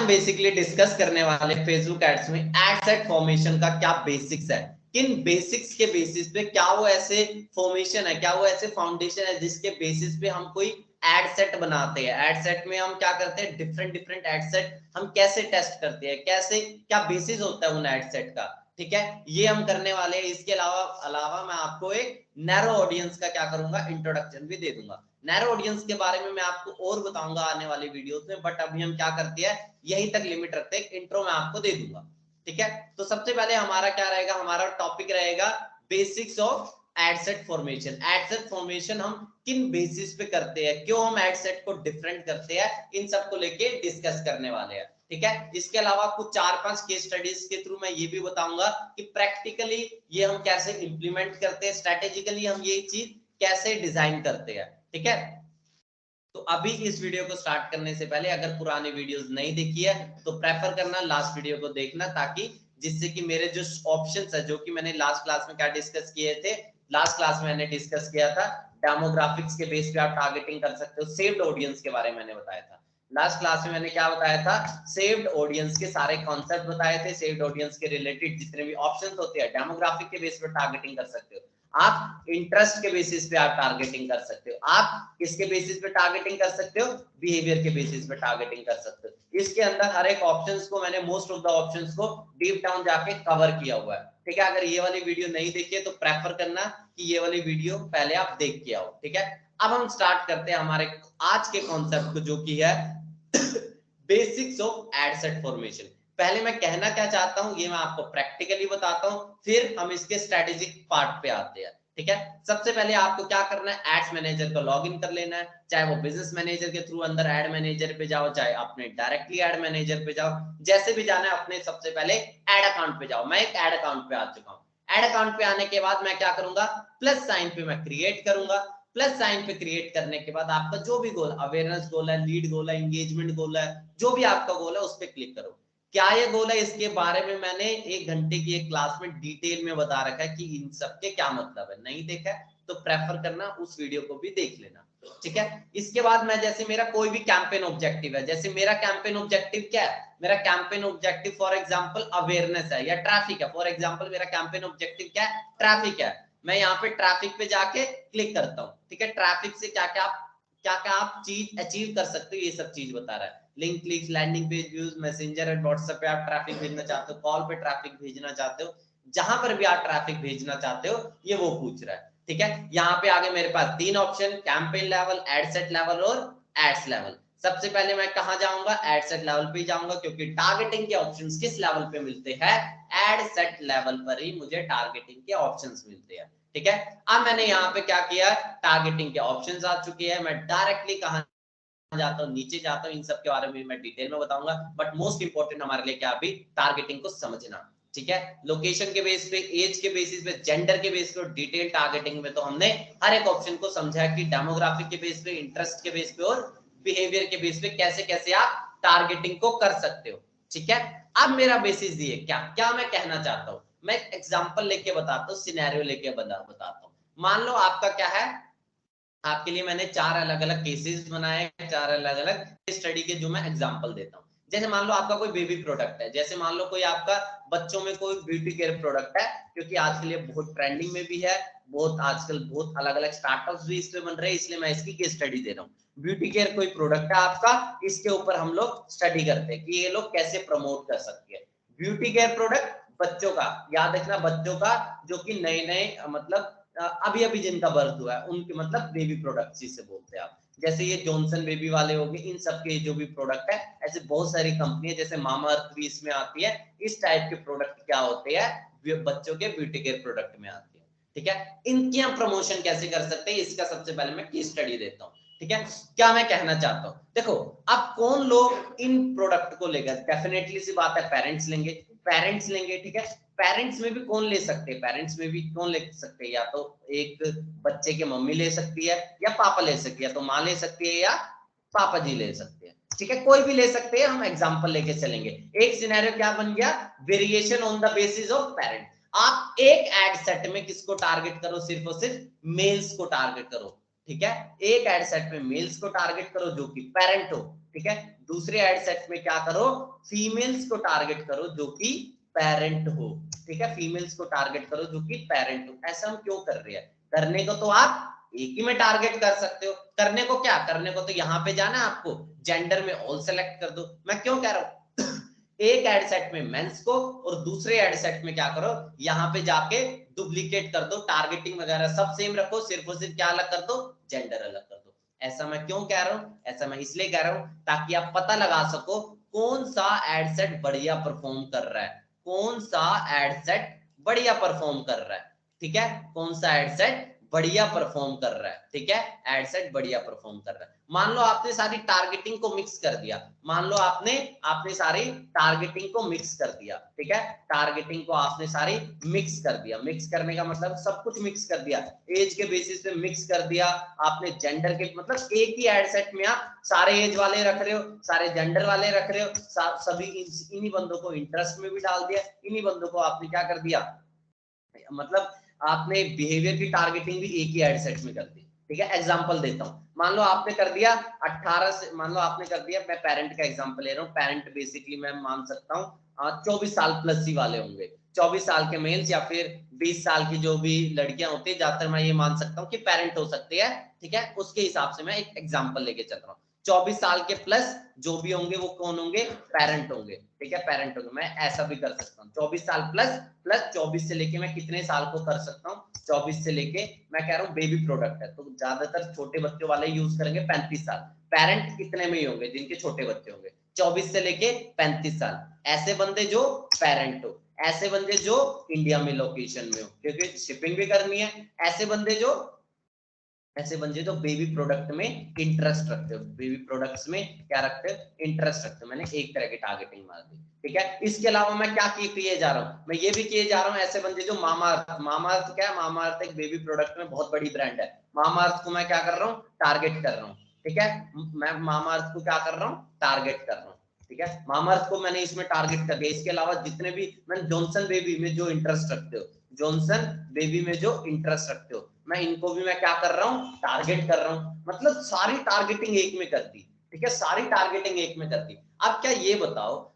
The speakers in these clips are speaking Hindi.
हम बेसिकली डिस्कस करने वाले फेसबुक एड्स में एड सेट फॉर्मेशन का क्या बेसिक्स है, किन बेसिक्स के बेसिस पे क्या वो ऐसे फॉर्मेशन है, क्या वो ऐसे फाउंडेशन है जिसके बेसिस पे हम कोई एड सेट बनाते हैं। एड सेट में हम क्या करते हैं, डिफरेंट डिफरेंट एड सेट हम कैसे टेस्ट करते हैं, कैसे क्या बेसिस होता है उन एड सेट का, ठीक है, ये हम करने वाले हैं। इसके अलावा मैं आपको एक नैरो ऑडियंस का क्या करूंगा, इंट्रोडक्शन भी दे दूंगा। नैरो ऑडियंस के बारे में मैं आपको और बताऊंगा आने वाली वीडियोस में, बट अभी हम क्या करते हैं, यहीं तक लिमिट रखते हैं, इंट्रो मैं आपको दे दूंगा, ठीक है। तो सबसे पहले हमारा क्या रहेगा, हमारा टॉपिक रहेगा basics of ad set formation. Ad set formation हम किन बेसिस पे करते हैं, क्यों हम एड सेट को डिफरेंट करते हैं, इन सबको लेके डिस्कस करने वाले हैं, ठीक है। इसके अलावा कुछ 4-5 केस स्टडीज के थ्रू मैं ये भी बताऊंगा कि प्रैक्टिकली ये हम कैसे इंप्लीमेंट करते हैं, स्ट्रेटेजिकली हम ये चीज कैसे डिजाइन करते हैं, ठीक है। तो अभी इस वीडियो को स्टार्ट करने से पहले अगर पुरानी वीडियोस नहीं देखी है तो प्रेफर करना लास्ट वीडियो को देखना, ताकि जिससे कि मेरे जो ऑप्शंस है, जो कि मैंने लास्ट क्लास में क्या डिस्कस किए थे, लास्ट क्लास में मैंने डिस्कस किया था डेमोग्राफिक्स के बेस पे आप टारगेटिंग कर सकते हो, सेव्ड ऑडियंस के बारे में मैंने बताया था। लास्ट क्लास में मैंने क्या बताया था, सेव्ड ऑडियंस के सारे कॉन्सेप्ट बताए थे, सेव्ड ऑडियंस के रिलेटेड जितने भी ऑप्शंस होते हैं, डेमोग्राफिक के बेस पे टारगेटिंग कर सकते हो आप, इंटरेस्ट के बेसिस पे आप टारगेटिंग कर सकते हो, आप किसके बेसिस पे टारगेटिंग कर सकते हो, बिहेवियर के बेसिस पे टारगेटिंग कर सकते हो। इसके अंदर हर एक ऑप्शंस को मैंने मोस्ट ऑफ द ऑप्शंस को डीप डाउन जाके कवर किया हुआ है, ठीक है। अगर ये वाली वीडियो नहीं देखी है तो प्रेफर करना कि ये वाली वीडियो पहले आप देख के आओ, ठीक है। अब हम स्टार्ट करते हैं हमारे आज के कॉन्सेप्ट को, जो कि है basics of ad set formation. पहले मैं कहना क्या चाहता हूं ये मैं आपको प्रैक्टिकली बताता हूं, फिर हम इसके स्ट्रेटेजिक पार्ट पे आते हैं, ठीक है। सबसे पहले आपको क्या करना है, एड्स मैनेजर को लॉग इन कर लेना है, चाहे वो बिजनेस मैनेजर के थ्रू अंदर एड मैनेजर पे जाओ, चाहे अपने डायरेक्टली एड मैनेजर पे जाओ, जैसे भी जाना है अपने सबसे पहले एड अकाउंट पे जाओ। मैं एक एड अकाउंट पे आ चुका हूं। एड अकाउंट पे आने के बाद मैं क्या करूंगा, प्लस साइन पे मैं क्रिएट करूंगा। प्लस साइन पे क्रिएट करने के बाद आपका जो भी गोल, अवेयरनेस गोल है, लीड गोल है, एंगेजमेंट गोल है, जो भी आपका गोल है उस पर क्लिक करो। क्या ये गोल है, इसके बारे में मैंने 1 घंटे की एक क्लास में डिटेल में बता रखा है कि इन सब के क्या मतलब है। नहीं देखा है तो प्रेफर करना उस वीडियो को भी देख लेना, ठीक है। इसके बाद मैं जैसे मेरा कोई भी कैंपेन ऑब्जेक्टिव है, जैसे मेरा कैंपेन ऑब्जेक्टिव क्या है, मेरा campaign objective for example awareness है या ट्रैफिक है, फॉर एग्जांपल मेरा कैंपेन ऑब्जेक्टिव क्या है, ट्रैफिक है। मैं यहाँ पे ट्रैफिक पे जाके क्लिक करता हूँ, ठीक है। ट्रैफिक से क्या क्या आप चीज अचीव कर सकते हो, ये सब चीज बता रहा है। Link clicks, landing page views, messenger and WhatsApp पे आप ट्रैफिक भेजना चाहते हो, कॉल पे ट्रैफिक भेजना चाहते हो, जहां पर भी आप ट्रैफिक भेजना चाहते हो ये वो पूछ रहा है, ठीक है। यहाँ पे आगे मेरे पास 3 option, campaign level, ad set level और एड्स लेवल। सबसे पहले मैं कहां जाऊंगा, एड सेट लेवल पे जाऊंगा, क्योंकि टारगेटिंग के ऑप्शंस किस लेवल पे मिलते हैं, एड सेट लेवल पर ही मुझे टारगेटिंग के ऑप्शंस मिलते हैं, ठीक है। अब मैंने यहाँ पे क्या किया, टारगेटिंग के ऑप्शंस आ चुके हैं, मैं डायरेक्टली कहां जाता हूं, नीचे जाता हूं, इन सब के बारे में मैं डिटेल में बताऊंगा, बट मोस्ट इंपॉर्टेंट हमारे लिए क्या, अभी टारगेटिंग को समझना, ठीक है। लोकेशन के बेस पे, एज के बेसिस पे, जेंडर के बेस पे, डिटेल टारगेटिंग में तो हमने हर एक ऑप्शन को समझा है कि डेमोग्राफिक के बेस पे, इंटरेस्ट के बेस पे और बिहेवियर के बेस पे कैसे कैसे आप टारगेटिंग को कर सकते हो, ठीक है। अब मेरा बेसिस दिए क्या क्या मैं कहना चाहता हूं, मैं एग्जांपल लेके बताता हूं, सिनेरियो लेके बताता हूं। मान लो आपका क्या है, आपके लिए मैंने 4 अलग अलग केसेस बनाए हैं, 4 अलग अलग स्टडी के जो मैं एग्जांपल देता हूं। जैसे मान लो आपका कोई बेबी प्रोडक्ट है, जैसे मान लो कोई आपका बच्चों में कोई ब्यूटी केयर प्रोडक्ट है, क्योंकि आज के लिए बहुत ट्रेंडिंग में भी है, बहुत आजकल बहुत अलग अलग स्टार्टअप्स भी इस पे बन रहे हैं, इसलिए मैं इसकी केस स्टडी दे रहा हूँ। ब्यूटी केयर कोई प्रोडक्ट है आपका, इसके ऊपर हम लोग स्टडी करते हैं कि ये लोग कैसे प्रमोट कर सकते हैं। ब्यूटी केयर प्रोडक्ट बच्चों का, याद रखना बच्चों का, जो कि नए नए मतलब अभी अभी जिनका बर्थ हुआ है उनके, मतलब बेबी प्रोडक्ट्स जिसे बोलते हैं आप, जैसे ये जॉनसन बेबी वाले हो गए, इन सब के जो भी प्रोडक्ट है, ऐसे बहुत सारी कंपनी जैसे मामा अर्थ भी इसमें आती है, इस टाइप के प्रोडक्ट क्या होते हैं, बच्चों के ब्यूटी केयर प्रोडक्ट में आती है, ठीक है। इनकी हम प्रमोशन कैसे कर सकते हैं, इसका सबसे पहले मैं केस स्टडी देता हूँ, ठीक है। क्या मैं कहना चाहता हूँ, देखो अब कौन लोग इन प्रोडक्ट को लेगा, डेफिनेटली सी बात है पेरेंट्स लेंगे, पेरेंट्स लेंगे, ठीक है। पेरेंट्स में भी कौन ले सकते हैं, पेरेंट्स में भी कौन ले सकते हैं, या तो एक बच्चे की मम्मी ले सकती है या पापा ले सकती है, या तो माँ ले सकती है या पापा जी ले सकते हैं, ठीक है। कोई भी ले सकते हैं, हम एग्जांपल लेके चलेंगे। एक सिनेरियो क्या बन गया, variation on the basis of parent. आप एक एड सेट में किसको टारगेट करो, सिर्फ और सिर्फ मेल्स को टारगेट करो, ठीक है। एक एड सेट में मेल्स को टारगेट करो जो कि पेरेंट हो, ठीक है। दूसरे एड सेट में क्या करो, फीमेल्स को टारगेट करो जो कि पेरेंट हो, ठीक है, फीमेल्स को टारगेट करो जो कि पेरेंट हो। ऐसा हम क्यों कर रहे हैं? करने को तो आप एक ही में टारगेट कर सकते हो, करने को क्या, करने को तो यहाँ पे जाना है आपको, जेंडर में ऑल सेलेक्ट कर दो। मैं क्यों कह रहा हूँ एक एड सेट में मेंस को और दूसरे एड सेट में क्या करो, यहाँ पे जाके डुप्लीकेट कर दो, टारगेटिंग वगैरह सब सेम रखो, सिर्फ और सिर्फ क्या अलग कर दो, जेंडर अलग कर दो। ऐसा मैं क्यों कह रहा हूँ, ऐसा मैं इसलिए कह रहा हूँ ताकि आप पता लगा सको कौन सा एड सेट बढ़िया परफॉर्म कर रहा है, कौन सा एड सेट बढ़िया परफॉर्म कर रहा है, ठीक है, कौन सा एड सेट बढ़िया परफॉर्म कर रहा है, ठीक है, एड सेट बढ़िया परफॉर्म कर रहा है। मान लो आपने सारी टारगेटिंग को मिक्स कर दिया, मान लो आपने सारी टारगेटिंग को मिक्स कर दिया, ठीक है, टारगेटिंग को आपने सारी मिक्स कर दिया, मिक्स करने का मतलब सब कुछ मिक्स कर दिया, एज के बेसिस पे मिक्स कर दिया आपने, जेंडर के मतलब एक ही एड सेट में आप सारे एज वाले रख रहे हो, सारे जेंडर वाले रख रहे हो, सभी इन्हीं बंदों को इंटरेस्ट में भी डाल दिया, इन्हीं बंदों को आपने क्या कर दिया, मतलब आपने बिहेवियर की टारगेटिंग भी एक ही एड सेट में कर दी, ठीक है। एग्जांपल देता हूं, मान लो आपने कर दिया 18 से, मान लो आपने कर दिया, मैं पेरेंट का एग्जांपल ले रहा हूं, पेरेंट बेसिकली मैं मान सकता हूं 24 साल प्लस ही वाले होंगे, 24 साल के मेल्स या फिर 20 साल की जो भी लड़कियां होती है, ज्यादातर मैं ये मान सकता हूँ कि पेरेंट हो सकती है, ठीक है, उसके हिसाब से मैं एक एग्जाम्पल लेके चल रहा हूँ। 24 साल के प्लस जो भी होंगे वो कौन होंगे, पेरेंट होंगे, ठीक है, पेरेंट होंगे। मैं ऐसा भी कर सकता हूँ 24 साल प्लस 24 से लेके मैं कितने साल को कर सकता हूँ, 24 से लेके, मैं कह रहा हूँ बेबी प्रोडक्ट है तो ज्यादातर छोटे बच्चों वाले यूज करेंगे 35 साल, पेरेंट कितने में ही होंगे जिनके छोटे बच्चे होंगे, 24 से लेके 35 साल, ऐसे बंदे जो पेरेंट हो, ऐसे बंदे जो इंडिया में लोकेशन में हो क्योंकि शिपिंग भी करनी है, ऐसे बंदे जो बेबी प्रोडक्ट में इंटरेस्ट रखते हो, बेबी प्रोडक्ट्स में क्या रखते हो, इंटरेस्ट रखते हो। मैंने एक तरह की टारगेटिंग मार दी, ठीक है। इसके अलावा मैं क्या किए जा रहा हूँ, मैं ये भी किए जा रहा हूँ ऐसे बंदे जो मामा अर्थ क्या है, मामा अर्थ एक बेबी प्रोडक्ट में बहुत बड़ी ब्रांड है, मामा अर्थ को मैं क्या कर रहा हूँ, टारगेट कर रहा हूँ, ठीक है, मैं मामा अर्थ को क्या कर रहा हूँ, टारगेट कर रहा हूँ, ठीक है, मामा अर्थ को मैंने इसमें टारगेट कर दिया। इसके अलावा जितने भी, मैंने जॉनसन बेबी में जो इंटरेस्ट रखते हो, जॉनसन बेबी में जो इंटरेस्ट रखते हो, मैं इनको भी मैं क्या कर रहा हूँ, टारगेट कर रहा हूँ, मतलब सारी टारगेटिंग एक में कर दी, ठीक है, सारी टारगेटिंग एक में कर दी। अब क्या ये बताओ,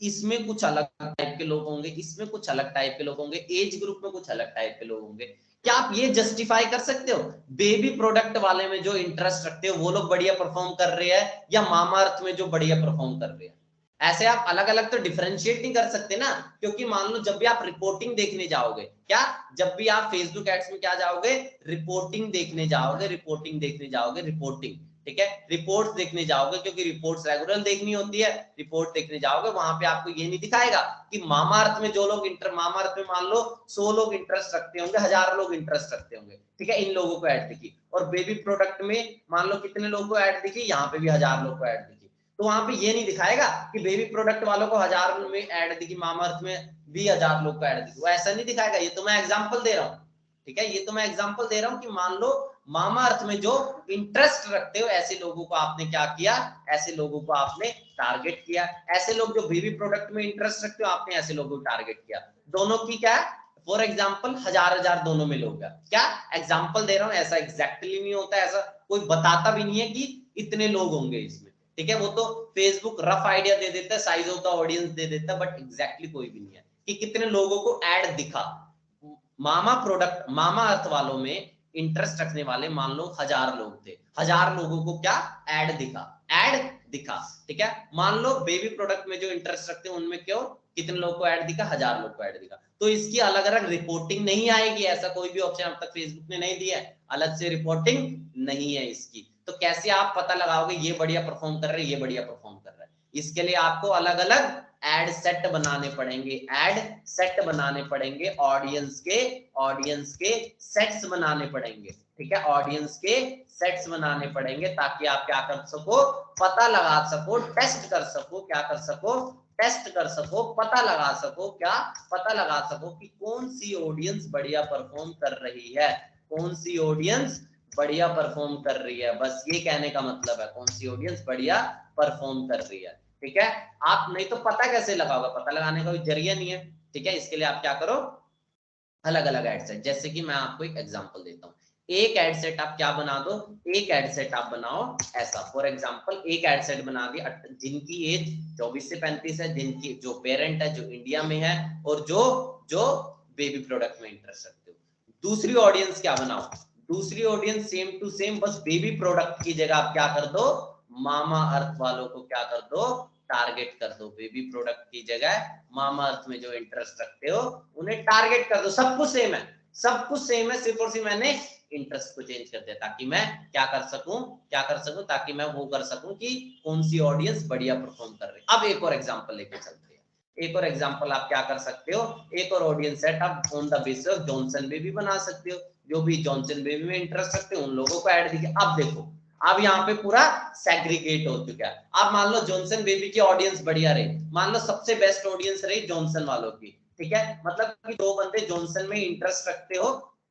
इसमें कुछ अलग टाइप के लोग होंगे, इसमें कुछ अलग टाइप के लोग होंगे, एज ग्रुप में कुछ अलग टाइप के लोग होंगे, क्या आप ये जस्टिफाई कर सकते हो बेबी प्रोडक्ट वाले में जो इंटरेस्ट रखते हो वो लोग बढ़िया परफॉर्म कर रहे हैं या मामा अर्थ में जो बढ़िया परफॉर्म कर रहे हैं? ऐसे आप अलग अलग तो डिफरेंशिएट नहीं कर सकते ना, क्योंकि मान लो जब भी आप रिपोर्टिंग देखने जाओगे, क्या जब भी आप फेसबुक एड्स में क्या जाओगे, रिपोर्टिंग देखने जाओगे, रिपोर्टिंग देखने जाओगे, रिपोर्टिंग, ठीक है, रिपोर्ट्स देखने जाओगे क्योंकि रिपोर्ट्स रेगुलर देखनी होती है, रिपोर्ट देखने जाओगे, वहां पे आपको ये नहीं दिखाएगा कि मामा अर्थ में जो लोग मामा अर्थ में मान लो 100 लोग इंटरेस्ट रखते होंगे, 1000 लोग इंटरेस्ट रखते होंगे, ठीक है, इन लोगों को ऐड दिखी, और बेबी प्रोडक्ट में मान लो कितने लोगों को ऐड दिखी, यहाँ पे भी 1000 लोग को ऐड दिखी, तो वहां पे ये नहीं दिखाएगा कि बेबी प्रोडक्ट वालों को 1000 में ऐड दिखी, मामा अर्थ में भी 1000 लोग को ऐड दिखी, वो ऐसा नहीं दिखाएगा। ये तो मैं एग्जांपल दे रहा हूँ, ठीक है, ये तो मैं एग्जांपल दे रहा हूँ कि मान लो मामा अर्थ में जो इंटरेस्ट रखते हो ऐसे लोगों को आपने क्या किया, ऐसे लोगों को आपने टारगेट किया, ऐसे लोग जो बेबी प्रोडक्ट में इंटरेस्ट रखते हो आपने ऐसे लोगों को टारगेट किया। दोनों की क्या है, फॉर एग्जाम्पल 1000 दोनों में लोग, क्या एग्जाम्पल दे रहा हूँ, ऐसा एग्जैक्टली नहीं होता, ऐसा कोई बताता भी नहीं है कि इतने लोग होंगे इसमें, ठीक है, वो तो फेसबुक रफ आइडिया दे देता है, size of the audience they देता है, बट एग्जैक्टली कोई भी नहीं है कि कितने लोगों को ऐड दिखा। मामा अर्थ वालों में इंटरेस्ट रखने वाले मान लो 1000 लोग थे, 1000 लोगों को क्या ऐड दिखा, ठीक है, मान लो बेबी प्रोडक्ट में जो इंटरेस्ट रखते हैं उनमें क्यों कितने लोग को ऐड दिखा, 1000 लोग को ऐड दिखा, तो इसकी अलग अलग रिपोर्टिंग नहीं आएगी, ऐसा कोई भी ऑप्शन अब तक फेसबुक ने नहीं दिया है, अलग से रिपोर्टिंग नहीं है इसकी। तो कैसे आप पता लगाओगे ये बढ़िया परफॉर्म कर रहे हैं, ये बढ़िया परफॉर्म कर रहा है? इसके लिए आपको अलग अलग एड सेट बनाने पड़ेंगे, एड सेट बनाने पड़ेंगे, ऑडियंस के सेट्स बनाने पड़ेंगे, ठीक है, ऑडियंस के सेट्स बनाने पड़ेंगे ताकि आप क्या कर सको, पता लगा सको, टेस्ट कर सको, क्या कर सको, टेस्ट कर सको, पता लगा सको, क्या पता लगा सको कि कौन सी ऑडियंस बढ़िया परफॉर्म कर रही है, कौन सी ऑडियंस बढ़िया परफॉर्म कर रही है, बस ये कहने का मतलब है, कौन सी ऑडियंस बढ़िया परफॉर्म कर रही है, ठीक है। आप नहीं तो पता कैसे लगाओगे, पता लगाने का कोई जरिया नहीं है, ठीक है, इसके लिए आप क्या करो, अलग अलग एड सेट, जैसे कि मैं आपको एक एग्जांपल देता हूँ, एक एड सेट आप क्या बना दो, एक एड सेट आप बनाओ ऐसा। फॉर एग्जांपल एक एड सेट बना दिया जिनकी एज 24 से 35 है, जिनकी जो पेरेंट है जो इंडिया में है और जो जो बेबी प्रोडक्ट में इंटरेस्ट रखते हो। दूसरी ऑडियंस क्या बनाओ, दूसरी ऑडियंस सेम टू सेम, बस बेबी प्रोडक्ट की जगह आप क्या कर दो, मामा अर्थ वालों को क्या कर दो, टारगेट कर दो। बेबी प्रोडक्ट की जगह मामा अर्थ में जो इंटरेस्ट रखते हो उन्हें टारगेट कर दो। सब कुछ सेम है, सब कुछ सेम है, सिर्फ और सिर्फ मैंने इंटरेस्ट को चेंज कर दिया ताकि मैं क्या कर सकूं, क्या कर सकूं, ताकि मैं वो कर सकूं कि कौन सी ऑडियंस बढ़िया परफॉर्म कर रही है। अब एक और एग्जांपल लेके चलते हैं। एक और एग्जांपल आप क्या कर सकते हो, एक और ऑडियंस सेट आप on the basis of Johnson baby बना सकते हो। जो भी जॉनसन बेबी में इंटरेस्ट रखते हो उन लोगों को ऐड दिखे। अब देखो अब यहाँ पे पूरा सेग्रीगेट हो चुका है। अब मान लो जॉनसन बेबी की ऑडियंस बढ़िया रही, मान लो सबसे बेस्ट ऑडियंस रही जॉनसन वालों की, ठीक है, मतलब कि दो बंदे जॉनसन में इंटरेस्ट रखते हो,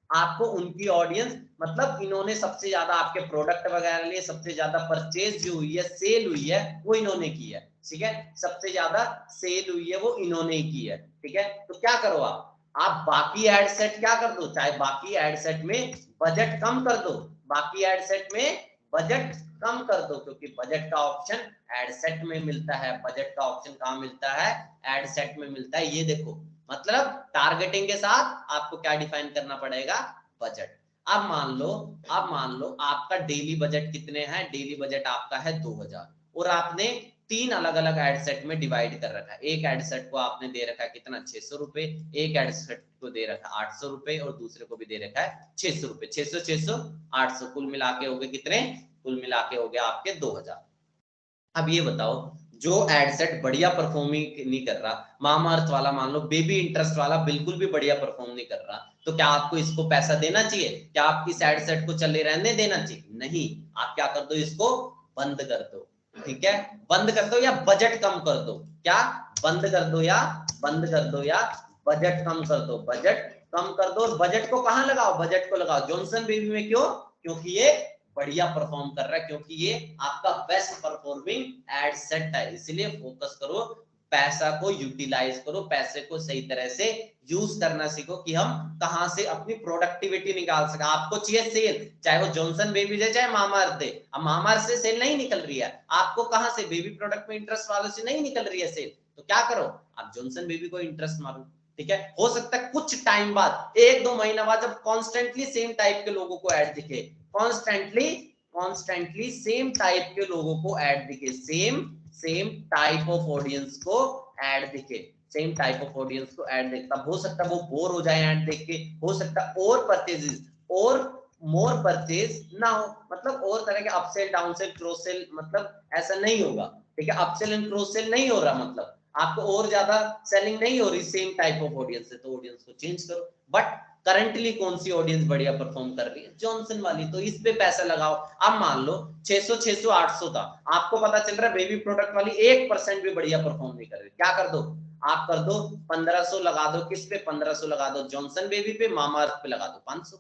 आपको उनकी ऑडियंस मतलब इन्होंने सबसे ज्यादा आपके प्रोडक्ट वगैरह लिए सबसे ज्यादा परचेज जो हुई है, सेल हुई है, वो इन्होंने की है, ठीक है, सबसे ज्यादा सेल हुई है वो इन्होंने ही की है, ठीक है। तो क्या करो आप बाकी एड सेट क्या कर दो, चाहे बाकी एड सेट में बजट कम कर दो, बाकी एड सेट में बजट कम कर दो, क्योंकि बजट का ऑप्शन एड सेट में मिलता है। बजट का ऑप्शन कहां मिलता है, एड सेट में मिलता है। ये देखो मतलब टारगेटिंग के साथ आपको क्या डिफाइन करना पड़ेगा, बजट। अब मान लो आपका डेली बजट कितने हैं, डेली बजट आपका है 2000 और आपने तीन अलग अलग एड सेट में डिवाइड कर रखा है। एक एड सेट को आपने दे रखा है कितना, 600 रुपए, एक एड सेट को दे रखा है 800 रुपए और दूसरे को भी दे रखा है 600 रुपए। 600 600 800 कुल मिला के हो गए कितने, कुल मिला के हो गया आपके 2000। अब ये बताओ जो एड सेट बढ़िया परफॉर्मिंग नहीं कर रहा, मामा अर्थ वाला मान लो बेबी इंटरेस्ट वाला बिल्कुल भी बढ़िया परफॉर्म नहीं कर रहा, तो क्या आपको इसको पैसा देना चाहिए, क्या आप इस एड सेट को चले रहने देना चाहिए, नहीं, आप क्या कर दो, इसको बंद कर दो, ठीक है, बंद कर दो या बजट कम कर दो, क्या बंद कर दो या बंद कर दो या बजट कम कर दो, बजट कम कर दो। और बजट को कहां लगाओ, बजट को लगाओ जॉनसन बेबी में, क्यों, क्योंकि ये बढ़िया परफॉर्म कर रहा है, क्योंकि ये आपका बेस्ट परफॉर्मिंग एड सेट है। इसलिए फोकस करो, पैसा को यूटिलाइज करो, पैसे को सही तरह से यूज करना सीखो कि हम कहां से अपनी प्रोडक्टिविटी निकाल सके। आपको चाहिए सेल, चाहे वो जॉनसन बेबी दे चाहे मामा अर्थ दे, अब मामा अर्थ से सेल नहीं निकल रही है, आपको कहां से, बेबी प्रोडक्ट में इंटरेस्ट वालों से नहीं निकल रही है सेल, तो क्या करो, आप जॉनसन बेबी को इंटरेस्ट मारो, ठीक है। हो सकता है कुछ टाइम बाद, एक दो महीना बाद, जब कॉन्स्टेंटली सेम टाइप के लोगों को ऐड दिखे, कॉन्स्टेंटली सेम टाइप के लोगों को ऐड दिखे, सेम टाइप ऑफ ऑडियंस को ऐड दिखे, सेम टाइप ऑफ ऑडियंस को ऐड दिखे, तब हो सकता है वो बोर हो जाए ऐड देख के, हो सकता है और परचेजेस और मोर परचेज ना हो, मतलब और तरह के अपसेल डाउनसेल क्रॉस सेल, मतलब ऐसा नहीं होगा, ठीक है, अपसेल एंड क्रॉस सेल नहीं हो रहा, मतलब आपको और ज्यादा सेलिंग नहीं हो रही सेम टाइप ऑफ ऑडियंस से, तो ऑडियंस को चेंज करो। बट करंटली कौन सी ऑडियंस बढ़िया परफॉर्म कर रही है, जॉनसन वाली, तो इस पे पैसा लगाओ। अब मान लो 600 600 800 था, आपको पता चल रहा है बेबी प्रोडक्ट वाली 1% भी बढ़िया परफॉर्म नहीं कर रही, क्या कर दो, आप कर दो 1500 लगा दो, किस पे 1500 लगा दो, जॉनसन बेबी पे, मामा अर्थ पे लगा दो 500,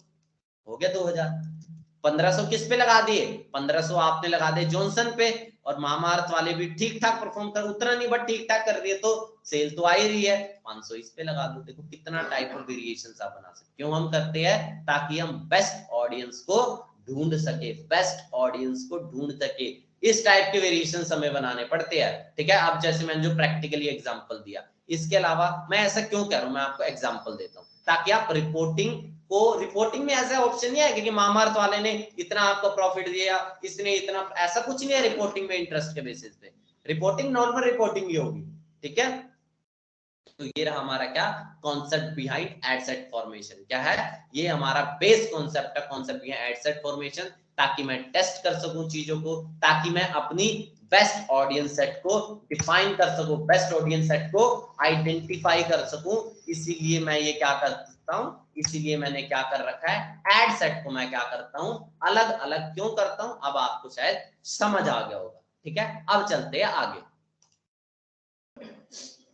हो गया 2000। 1500 किस पे लगा दिए, 1500 आपने लगा दिए जॉनसन पे, और मामा अर्थ वाले भी ठीक ठाक परफॉर्म कर, उतना नहीं बट ठीक ठाक कर रही है, तो सेल तो आ ही रही है, 500 इस पे लगा दो। देखो कितना टाइप ऑफ वेरिएशंस आप बना सकते, क्यों हम करते हैं, ताकि हम बेस्ट ऑडियंस को ढूंढ सके, बेस्ट ऑडियंस को ढूंढ सके, इस टाइप के वेरिएशंस हमें बनाने पड़ते हैं, ठीक है। अब जैसे मैंने जो प्रैक्टिकली एग्जांपल दिया, इसके अलावा मैं ऐसा क्यों कह रहा हूं, मैं आपको एग्जांपल देता हूं, ताकि आप रिपोर्टिंग में ऐसा ऑप्शन नहीं है कि मामा अर्थ वाले ने इतना आपको प्रॉफिट दिया, इसने इतना, ऐसा कुछ नहीं है रिपोर्टिंग में इंटरेस्ट के बेसिस पे, रिपोर्टिंग नॉर्मल रिपोर्टिंग ही होगी, ठीक है। तो ये रहा हमारा क्या concept behind ad set formation, क्या है, ये हमारा बेस कॉन्सेप्ट है, concept behind ad set formation, ताकि मैं टेस्ट कर सकूं चीजों को, ताकि मैं अपनी बेस्ट ऑडियंस सेट को डिफाइन कर सकूं, बेस्ट ऑडियंस सेट को आइडेंटिफाई कर सकूं। इसीलिए मैं ये क्या करता हूं, इसीलिए मैंने क्या कर रखा है, एड सेट को मैं क्या करता हूं, अलग अलग क्यों करता हूं, अब आपको शायद समझ आ गया होगा, ठीक है। अब चलते हैं आगे,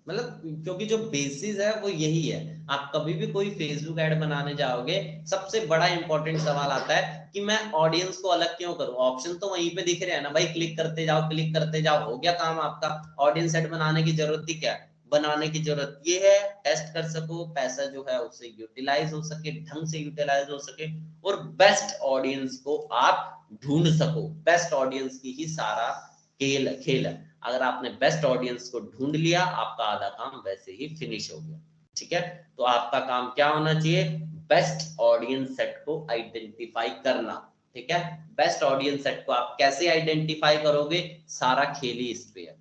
मतलब क्योंकि जो बेसिस है वो यही है। आप कभी भी कोई फेसबुक ऐड बनाने जाओगे, सबसे बड़ा इंपॉर्टेंट सवाल आता है कि मैं ऑडियंस को अलग क्यों करूं, ऑप्शन तो वहीं पे दिख रहे हैं ना भाई, क्लिक करते जाओ क्लिक करते जाओ, हो गया काम आपका, ऑडियंस सेट बनाने की जरूरत ही क्या है, बनाने की जरूरत ये है, टेस्ट कर सको, पैसा जो है उससे यूटिलाइज हो सके, ढंग से यूटिलाइज हो सके, और बेस्ट ऑडियंस को आप ढूंढ सको। बेस्ट ऑडियंस की ही सारा खेल है। अगर आपने बेस्ट ऑडियंस को ढूंढ लिया, आपका आधा काम वैसे ही फिनिश हो गया। ठीक है, तो आपका काम क्या होना चाहिए, बेस्ट ऑडियंस सेट को आइडेंटिफाई करना। ठीक है, बेस्ट ऑडियंस सेट को आप कैसे आइडेंटिफाई करोगे, सारा खेल ही इस पे है।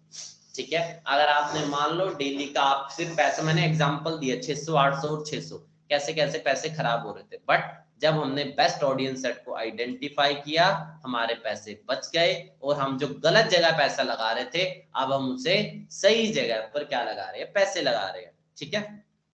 ठीक है, अगर आपने मान लो डेली का आप सिर्फ पैसे, मैंने एग्जांपल दिया 600 800 और 600 कैसे कैसे पैसे खराब हो रहे थे, बट जब हमने बेस्ट ऑडियंस सेट को आइडेंटिफाई किया, हमारे पैसे बच गए, और हम जो गलत जगह पैसा लगा रहे थे, अब हम उसे सही जगह पर क्या लगा रहे हैं, पैसे लगा रहे हैं। ठीक है,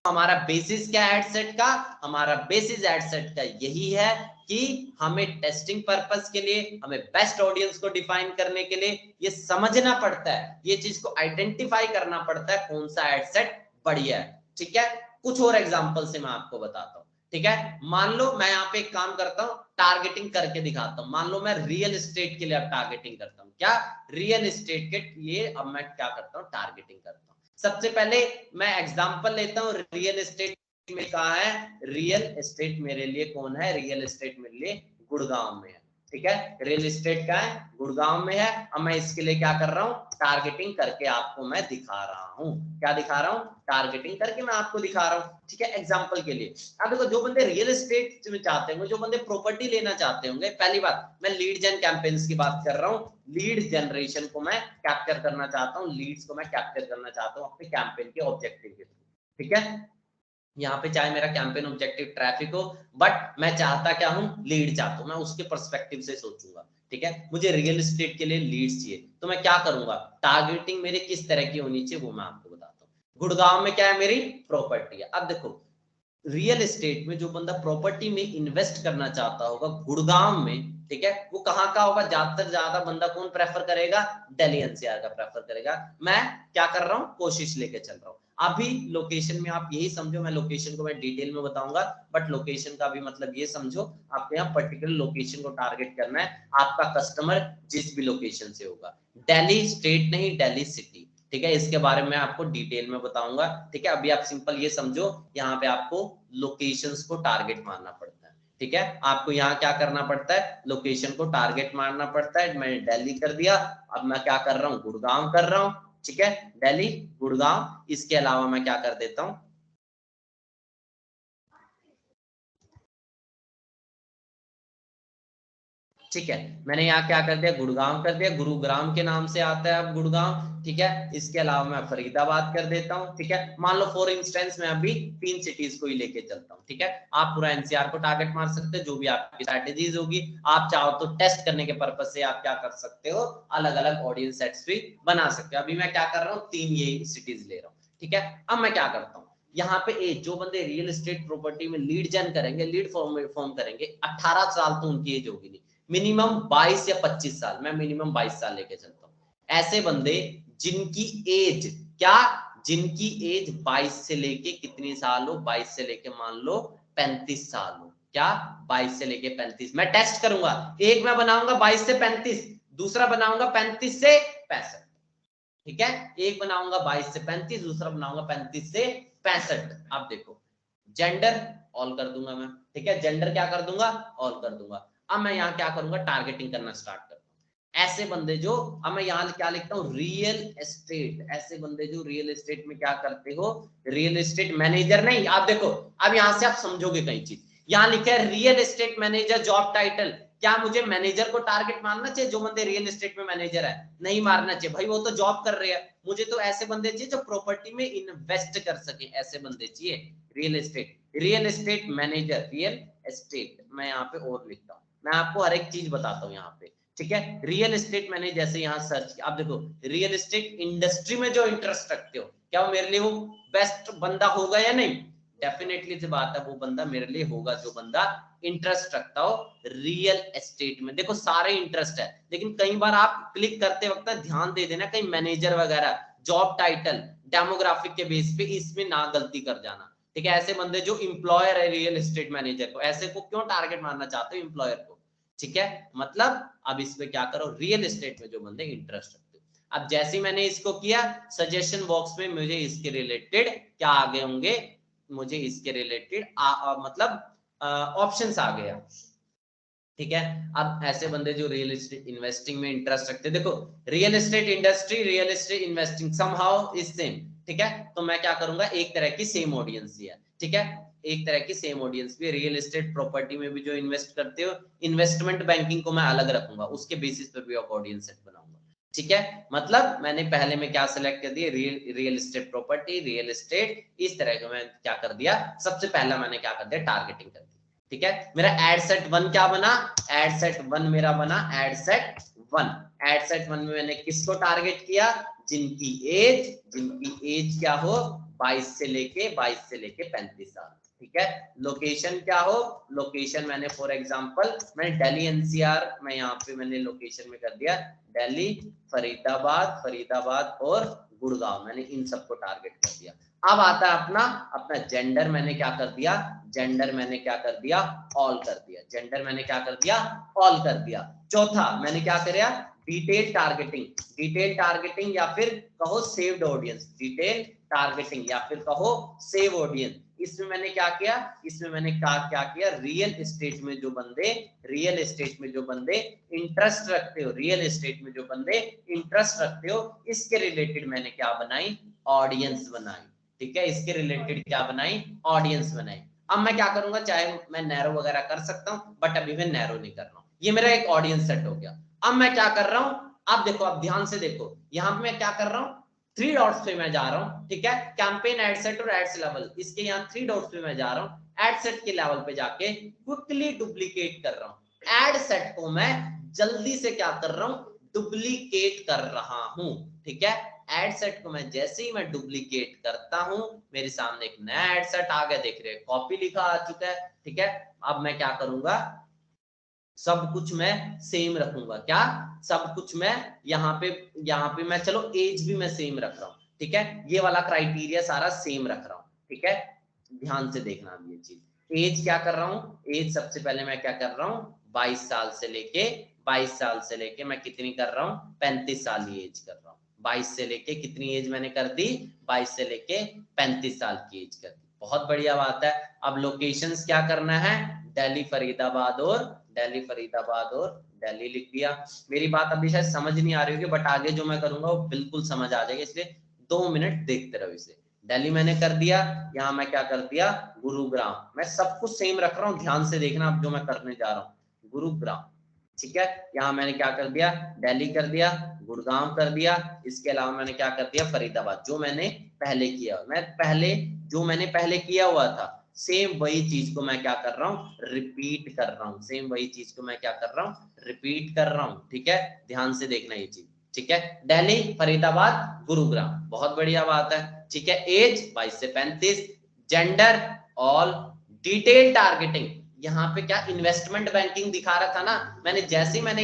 हमारा बेसिस क्या एड सेट का, हमारा बेसिस एड सेट का यही है कि हमें टेस्टिंग पर्पस के लिए, हमें बेस्ट ऑडियंस को डिफाइन करने के लिए ये समझना पड़ता है, ये चीज को आइडेंटिफाई करना पड़ता है कौन सा एड सेट बढ़िया है। ठीक है, कुछ और एग्जांपल से मैं आपको बताता हूं। ठीक है, मान लो मैं यहाँ पे एक काम करता हूँ, टारगेटिंग करके दिखाता हूँ। मान लो मैं रियल एस्टेट के लिए अब टारगेटिंग करता हूँ, क्या रियल एस्टेट के लिए अब मैं क्या करता हूँ, टारगेटिंग करता हूँ। सबसे पहले मैं एग्जांपल लेता हूँ, रियल एस्टेट में कहा है, रियल एस्टेट मेरे लिए कौन है, रियल एस्टेट मेरे लिए गुड़गांव में है। ठीक है, रियल एस्टेट का है, गुड़गांव में है। अब मैं इसके लिए क्या कर रहा हूँ, टारगेटिंग करके आपको मैं दिखा रहा हूँ। क्या दिखा रहा हूँ, टारगेटिंग करके मैं आपको दिखा रहा हूँ। ठीक है, एग्जांपल के लिए अब देखो, जो बंदे रियल एस्टेट में चाहते होंगे, जो बंदे प्रॉपर्टी लेना चाहते होंगे, पहली बात मैं लीड जेन कैंपेन्स की बात कर रहा हूँ। लीड जनरेशन को मैं कैप्चर करना चाहता हूँ, लीड्स को मैं कैप्चर करना चाहता हूँ अपने कैंपेन के ऑब्जेक्टिव के थ्रू। ठीक है, यहाँ पे चाहे मेरा कैंपेन ऑब्जेक्टिव ट्रैफिक हो, बट मैं चाहता क्या हूँ, लीड चाहता हूँ, मैं उसके पर्सपेक्टिव से सोचूंगा। ठीक है, मुझे रियल एस्टेट के लिए लीड्स चाहिए, तो मैं क्या करूंगा, टारगेटिंग मेरी किस तरह की होनी चाहिए वो मैं आपको बताता हूँ। गुड़गांव में क्या है, मेरी प्रॉपर्टी है। अब देखो, रियल एस्टेट में जो बंदा प्रॉपर्टी में इन्वेस्ट करना चाहता होगा गुड़गांव में, ठीक है, वो कहाँ का होगा, ज्यादातर ज्यादा बंदा कौन प्रेफर करेगा, दिल्ली एनसीआर का प्रेफर करेगा। मैं क्या कर रहा हूँ, कोशिश लेके चल रहा हूँ। अभी लोकेशन में आप यही समझो, मैं लोकेशन को मैं डिटेल में बताऊंगा, बट लोकेशन का भी मतलब ये समझो, आपको यहाँ पर्टिकुलर लोकेशन को टारगेट करना है। आपका कस्टमर जिस भी लोकेशन से होगा, दिल्ली स्टेट नहीं, दिल्ली सिटी। ठीक है, इसके बारे में आपको डिटेल में बताऊंगा। ठीक है, अभी आप सिंपल ये समझो, यहाँ पे आपको लोकेशंस को टारगेट मारना पड़ता है। ठीक है, आपको यहाँ क्या करना पड़ता है, लोकेशन को टारगेट मारना पड़ता है। मैंने दिल्ली कर दिया, अब मैं क्या कर रहा हूँ, गुड़गांव कर रहा हूँ। ठीक है, दिल्ली गुड़गांव, इसके अलावा मैं क्या कर देता हूँ, ठीक है, मैंने यहाँ क्या कर दिया, गुड़गांव कर दिया, गुरुग्राम के नाम से आता है अब गुड़गांव। ठीक है, इसके अलावा मैं फरीदाबाद कर देता हूँ। ठीक है, मान लो फॉर इंस्टेंस मैं अभी 3 सिटीज को ही लेके चलता हूँ। ठीक है, आप पूरा एनसीआर को टारगेट मार सकते हो, जो भी आपकी स्ट्रेटेजीज होगी। आप चाहो तो टेस्ट करने के पर्पज से आप क्या कर सकते हो, अलग अलग ऑडियंस सेट्स भी बना सकते हो। अभी मैं क्या कर रहा हूँ, 3 ये सिटीज ले रहा हूँ। ठीक है, अब मैं क्या करता हूँ, यहाँ पे जो बंदे रियल एस्टेट प्रॉपर्टी में लीड जन करेंगे, लीड फॉर्म करेंगे, 18 साल तो उनकी एज होगी नहीं, मिनिमम 22 या 25 साल, मैं मिनिमम 22 साल लेके चलता हूँ। ऐसे बंदे जिनकी एज क्या, जिनकी एज 22 से लेके कितनी साल हो, 22 से लेके मान लो 35 साल हो, क्या 22 से लेके 35, मैं टेस्ट करूंगा। एक मैं बनाऊंगा 22 से 35, दूसरा बनाऊंगा 35 से 65। ठीक है, एक बनाऊंगा 22 से 35, दूसरा बनाऊंगा 35 से 65। अब देखो, जेंडर ऑल कर दूंगा मैं। ठीक है, जेंडर क्या कर दूंगा, ऑल कर दूंगा। अब मैं यहाँ क्या करूंगा, टारगेटिंग करना स्टार्ट करता हूँ। ऐसे बंदे जो, अब मैं यहाँ क्या लिखता हूँ, रियल एस्टेट, ऐसे बंदे जो रियल एस्टेट में क्या करते हो, रियल एस्टेट मैनेजर नहीं। आप देखो, अब यहाँ से आप समझोगे कई चीज, यहाँ लिखा है real estate manager job title. क्या मुझे मैनेजर को टारगेट मारना चाहिए, जो बंदे रियल एस्टेट में मैनेजर है? नहीं मारना चाहिए भाई, वो तो जॉब कर रहे हैं। मुझे तो ऐसे बंदे चाहिए जो प्रॉपर्टी में इन्वेस्ट कर सके, ऐसे बंदे चाहिए। Real estate manager, real estate, मैं यहाँ पे और लिखता हूँ, मैं आपको हर एक चीज बताता हूँ यहाँ पे। ठीक है, रियल एस्टेट मैनेजर, जैसे यहाँ सर्च, आप देखो रियल एस्टेट इंडस्ट्री में जो इंटरेस्ट रखते हो, क्या वो मेरे लिए वो बेस्ट बंदा होगा या नहीं? डेफिनेटली से बात है, वो बंदा मेरे लिए होगा जो बंदा इंटरेस्ट रखता हो रियल एस्टेट में। देखो सारे इंटरेस्ट है, लेकिन कई बार आप क्लिक करते वक्त ध्यान दे देना, कहीं मैनेजर वगैरह, जॉब टाइटल, डेमोग्राफिक के बेस पे इसमें ना गलती कर जाना। ठीक है, ऐसे बंदे जो इंप्लॉयर है रियल एस्टेट मैनेजर को, ऐसे को क्यों टारगेट मारना चाहते हो, इंप्लॉयर को? ठीक है, मतलब अब इस पे क्या करो, रियल एस्टेट में जो बंदे इंटरेस्ट रखते हो। अब जैसे ही मैंने इसको किया, सजेशन बॉक्स में मुझे इसके रिलेटेड क्या आ गए होंगे, मुझे इसके रिलेटेड मतलब ऑप्शंस आ गया। ठीक है, अब ऐसे बंदे जो रियल एस्टेट इन्वेस्टिंग में इंटरेस्ट रखते हैं, देखो real estate industry, real estate investing somehow is same. ठीक है, तो मैं क्या करूंगा, एक तरह की सेम ऑडियंस है। ठीक है, एक तरह की सेम ऑडियंस भी रियल एस्टेट प्रॉपर्टी में भी जो इन्वेस्ट करते हो, इन्वेस्टमेंट बैंकिंग को मैं अलग रखूंगा, उसके बेसिस पर भी ऑडियंस सेट बनाऊंगा। ठीक है, मतलब मैंने पहले में क्या सिलेक्ट कर दिया, real estate property, real estate, इस तरह का मैं क्या कर दिया, सबसे पहला मैंने क्या कर दिया, टारगेटिंग कर दी। ठीक है, मेरा एड सेट 1 क्या बना, एड सेट 1 मेरा बना एड सेट 1। एड सेट 1 में मैंने किसको टारगेट किया, जिनकी एज क्या हो 22 से लेके 35 साल। ठीक है, लोकेशन क्या हो, लोकेशन मैंने फॉर एग्जांपल मैंने दिल्ली एनसीआर, मैं यहाँ पे मैंने लोकेशन में कर दिया दिल्ली, फरीदाबाद और गुड़गांव, मैंने इन सबको टारगेट कर दिया। अब आता है अपना जेंडर, मैंने क्या कर दिया, जेंडर मैंने क्या कर दिया, ऑल कर दिया। जेंडर मैंने क्या कर दिया, ऑल कर दिया। चौथा मैंने क्या किया, डिटेल टारगेटिंग या फिर कहो सेव्ड ऑडियंस, डिटेल टारगेटिंग या फिर कहो सेव ऑडियंस। इसमें मैंने क्या किया, इसमें मैंने क्या किया, रियल एस्टेट में जो बंदे इंटरेस्ट रखते हो, रियल एस्टेट में जो बंदे इंटरेस्ट रखते हो, इसके रिलेटेड मैंने क्या बनाई, ऑडियंस बनाई। ठीक है, इसके रिलेटेड क्या बनाई, ऑडियंस बनाई। अब मैं क्या करूंगा, चाहे मैं नैरो वगैरह कर सकता हूं, बट अभी मैं नैरो नहीं कर रहा हूं, ये मेरा एक ऑडियंस सेट हो गया। अब मैं क्या कर रहा हूं, अब देखो, अब ध्यान से देखो, यहां पे मैं क्या कर रहा हूं, 3 डॉट्स पे मैं जा रहा हूं। ठीक है, कैंपेन एड सेट और एड्स लेवल, इसके यहाँ 3 डॉट्स पे मैं जा रहा हूं, एड सेट के लेवल पे जाके क्विकली डुप्लीकेट कर रहा हूं। एड सेट को मैं जल्दी से क्या कर रहा हूं, डुप्लीकेट कर रहा हूं। ठीक है, एड सेट को मैं जैसे ही मैं डुप्लीकेट करता हूं, मेरे सामने एक नया एड सेट आ गया, देख रहे हैं कॉपी लिखा आ चुका है। ठीक है, अब मैं क्या करूंगा, सब कुछ मैं सेम रखूंगा। क्या, सब कुछ मैं यहाँ पे मैं चलो एज भी मैं सेम रख रहा हूँ। ठीक है, ये वाला क्राइटेरिया सारा सेम रख रहा हूँ। ठीक है, ध्यान से देखना अब ये चीज, एज क्या कर रहा हूँ, एज सबसे पहले मैं क्या कर रहा हूँ, 22 साल से लेके मैं कितनी कर रहा हूँ, 35 साल की एज कर रहा हूँ। 22 से लेके कितनी एज मैंने कर दी, 22 से लेके 35 साल की एज कर दी। बहुत बढ़िया बात है। अब लोकेशंस क्या करना है, दिल्ली फरीदाबाद और दिल्ली लिख दिया। मेरी बात अभी शायद समझ नहीं आ रही होगी, बट आगे जो मैं करूंगा वो बिल्कुल समझ आ जाएगा, इसलिए 2 मिनट देखते रहो इसे। दिल्ली मैंने कर दिया, यहाँ मैं क्या कर दिया, गुरुग्राम, मैं सब कुछ सेम रख रहा हूँ, ध्यान से देखना अब जो मैं करने जा रहा हूँ, गुरुग्राम। ठीक है, यहाँ मैंने क्या कर दिया, दिल्ली कर दिया, गुड़गांव कर दिया, इसके अलावा मैंने क्या कर दिया, फरीदाबाद, जो मैंने पहले किया, मैंने पहले किया हुआ था, सेम वही चीज को मैं क्या कर रहा हूँ, रिपीट कर रहा हूँ, सेम वही चीज को मैं क्या कर रहा हूँ, रिपीट कर रहा हूँ। ठीक है, ध्यान से देखना ये चीज। ठीक है, दिल्ली, फरीदाबाद, गुरुग्राम, बहुत बढ़िया बात है। ठीक है, एज 22 से 35, जेंडर ऑल, डिटेल टारगेटिंग, यहाँ पे क्या इन्वेस्टमेंट बैंकिंग दिखा रहा था ना, मैंने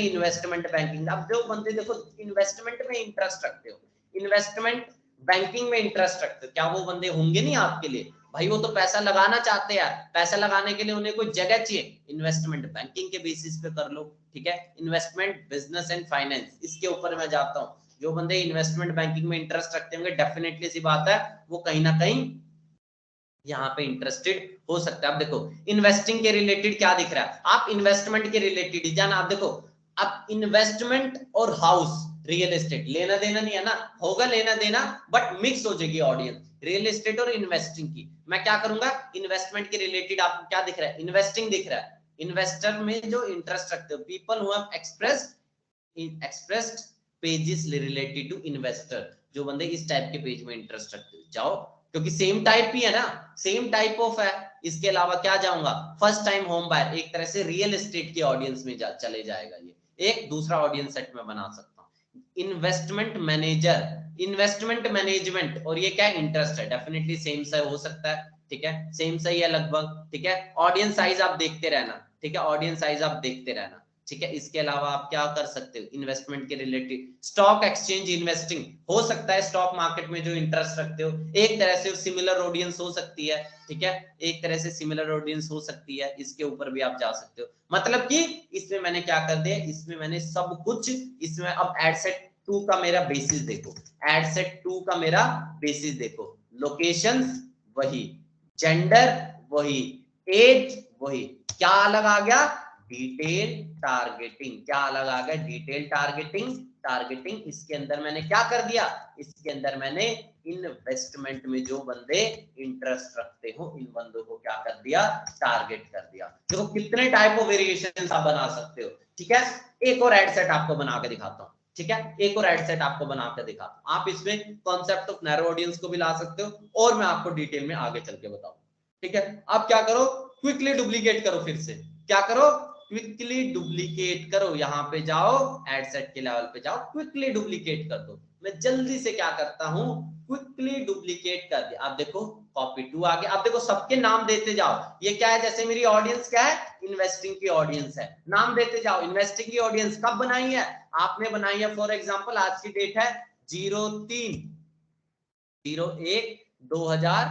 इन्वेस्टमेंट बैंकिंग, अब जो बंदे देखो इन्वेस्टमेंट में इंटरेस्ट रखते हो, इन्वेस्टमेंट बैंकिंग में इंटरेस्ट रखते हो, क्या वो बंदे होंगे नहीं आपके लिए, भाई वो तो पैसा लगाना चाहते हैं यार, पैसा लगाने के लिए उन्हें कोई जगह चाहिए, इन्वेस्टमेंट बैंकिंग के बेसिस पे कर लो। ठीक है, इन्वेस्टमेंट बिजनेस एंड फाइनेंस, इसके ऊपर मैं जाता हूँ, जो बंदे इन्वेस्टमेंट बैंकिंग में इंटरेस्ट रखते होंगे, डेफिनेटली सी बात है वो कहीं ना कहीं यहाँ पे इंटरेस्टेड हो सकता है। अब देखो इन्वेस्टिंग के रिलेटेड क्या दिख रहा है, आप इन्वेस्टमेंट के रिलेटेड ही जाना। आप देखो, अब इन्वेस्टमेंट और हाउस रियल एस्टेट लेना देना नहीं है ना, होगा लेना देना, बट मिक्स हो जाएगी ऑडियंस रियल एस्टेट और इन्वेस्टिंग की। मैं क्या करूंगा, इन्वेस्टमेंट के रिलेटेड आपको क्या दिख रहा है, इन्वेस्टिंग दिख रहा है, इन्वेस्टर में जो इंटरेस्ट रखते हो, people who have expressed pages related to investor, जो बंदे इस टाइप के पेज में इंटरेस्ट रखते हो, जाओ, क्योंकि सेम टाइप ही है ना, सेम टाइप ऑफ है। इसके अलावा क्या जाऊंगा, फर्स्ट टाइम होम बायर, एक तरह से रियल एस्टेट के ऑडियंस में चले जाएगा, ये एक दूसरा ऑडियंस सेट में बना सकता हूँ। इन्वेस्टमेंट मैनेजर, इन्वेस्टमेंट मैनेजमेंट, और ये क्या इंटरेस्ट है, डेफिनेटली सेम सा हो सकता है। ठीक है, सेम सही है लगभग। ठीक है, ऑडियंस साइज आप देखते रहना। ठीक है, ऑडियंस साइज आप देखते रहना। ठीक है, इसके अलावा आप क्या कर सकते हो, इन्वेस्टमेंट के रिलेटेड स्टॉक एक्सचेंज इन्वेस्टिंग हो सकता है, स्टॉक मार्केट में जो इंटरेस्ट रखते हो, एक तरह से सिमिलर ऑडियंस हो सकती है। ठीक है, एक तरह से सिमिलर ऑडियंस हो सकती है, इसके ऊपर भी आप जा सकते हो। मतलब कि इसमें मैंने क्या कर दिया, इसमें मैंने सब कुछ, इसमें अब एड सेट 2 का मेरा बेसिस देखो, एड सेट 2 का मेरा बेसिस देखो, लोकेशंस वही, जेंडर वही, एज वही, क्या अलग आ गया, डिटेल टारगेटिंग, क्या अलग आ गया, डिटेल टारगेटिंग इसके अंदर मैंने क्या कर दिया, इसके अंदर मैंने इन्वेस्टमेंट में जो बंदे इंटरेस्ट रखते हो इन बंदों को क्या कर दिया, टारगेट कर दिया। देखो कितने टाइप ऑफ वेरिएशंस आप बना सकते हो, ठीक है। एक और एड सेट आपको बना के दिखाता हूँ, ठीक है, एक और एड सेट आपको बना के दिखाता हूँ। आप इसमें कॉन्सेप्ट ऑफ नैरो ऑडियंस को भी ला सकते हो और मैं आपको डिटेल में आगे चल के बताऊँ, ठीक है। आप क्या करो, क्विकली डुप्लीकेट करो, फिर से क्या करो, क्विकली डुप्लीकेट करो, यहाँ पे जाओ, एड सेट के लेवल पे जाओ, क्विकली डुप्लीकेट कर दो। मैं जल्दी से क्या करता हूँ, क्विकली डुप्लीकेट कर दिया। आप देखो कॉपी टू आ गया। आप देखो सबके नाम देते जाओ, ये क्या है, जैसे मेरी ऑडियंस क्या है, इन्वेस्टिंग की ऑडियंस है, नाम देते जाओ। इन्वेस्टिंग की ऑडियंस कब बनाई है, आपने बनाई है, फॉर एग्जाम्पल आज की डेट है 03/01/2000,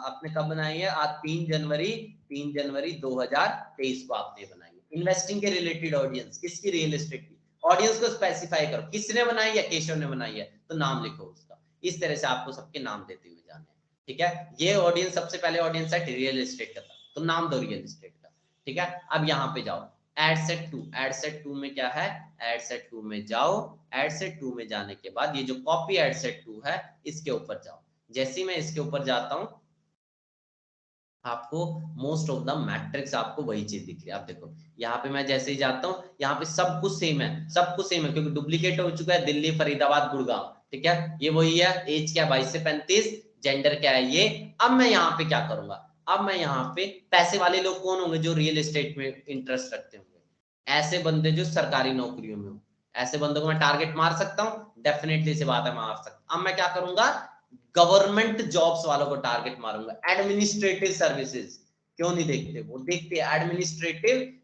आपने कब बनाई है, आज 3 जनवरी 2023 को आपने बनाई है। इन्वेस्टिंग के रिलेटेड ऑडियंस, किसकी, रियल एस्टेट की ऑडियंस को स्पेसिफाई करो, किसने बनाई है, केशव ने बनाई है, तो नाम लिखो उसका। इस तरह से आपको सबके नाम देते हुए जाने हैं, ठीक है। ये ऑडियंस सबसे पहले ऑडियंस है रियल एस्टेट का था, तो नाम दो रियल एस्टेट का, ठीक है। अब यहाँ पे जाओ, एड सेट 2, एड सेट 2 में क्या है, एड सेट 2 में जाओ, एड सेट 2 में जाने के बाद ये जो कॉपी एड सेट 2 है इसके ऊपर जाओ। जैसे ही मैं इसके ऊपर जाता हूं, आपको मोस्ट ऑफ द मैट्रिक्स आपको वही चीज दिख रही है। आप देखो यहाँ पे मैं जैसे ही जाता हूँ, यहाँ पे सब कुछ सेम है, सब कुछ सेम है, क्योंकि डुप्लीकेट हो चुका है दिल्ली, फरीदाबाद, गुड़गांव, ठीक है। ये वही है, एज क्या 22 से 35, जेंडर क्या है ये। अब मैं यहाँ पे क्या करूंगा, अब मैं यहाँ पे पैसे वाले लोग कौन होंगे, जो रियल एस्टेट में इंटरेस्ट रखते होंगे, ऐसे बंदे जो सरकारी नौकरियों में हो, ऐसे बंदों को मैं टारगेट मार सकता हूँ, डेफिनेटली से बात है मार सकता। अब मैं क्या करूंगा, गवर्नमेंट जॉब्स वालों को टारगेट मारूंगा, एडमिनिस्ट्रेटिव सर्विसेज, क्यों नहीं देखते, वो देखते हैं, एडमिनिस्ट्रेटिव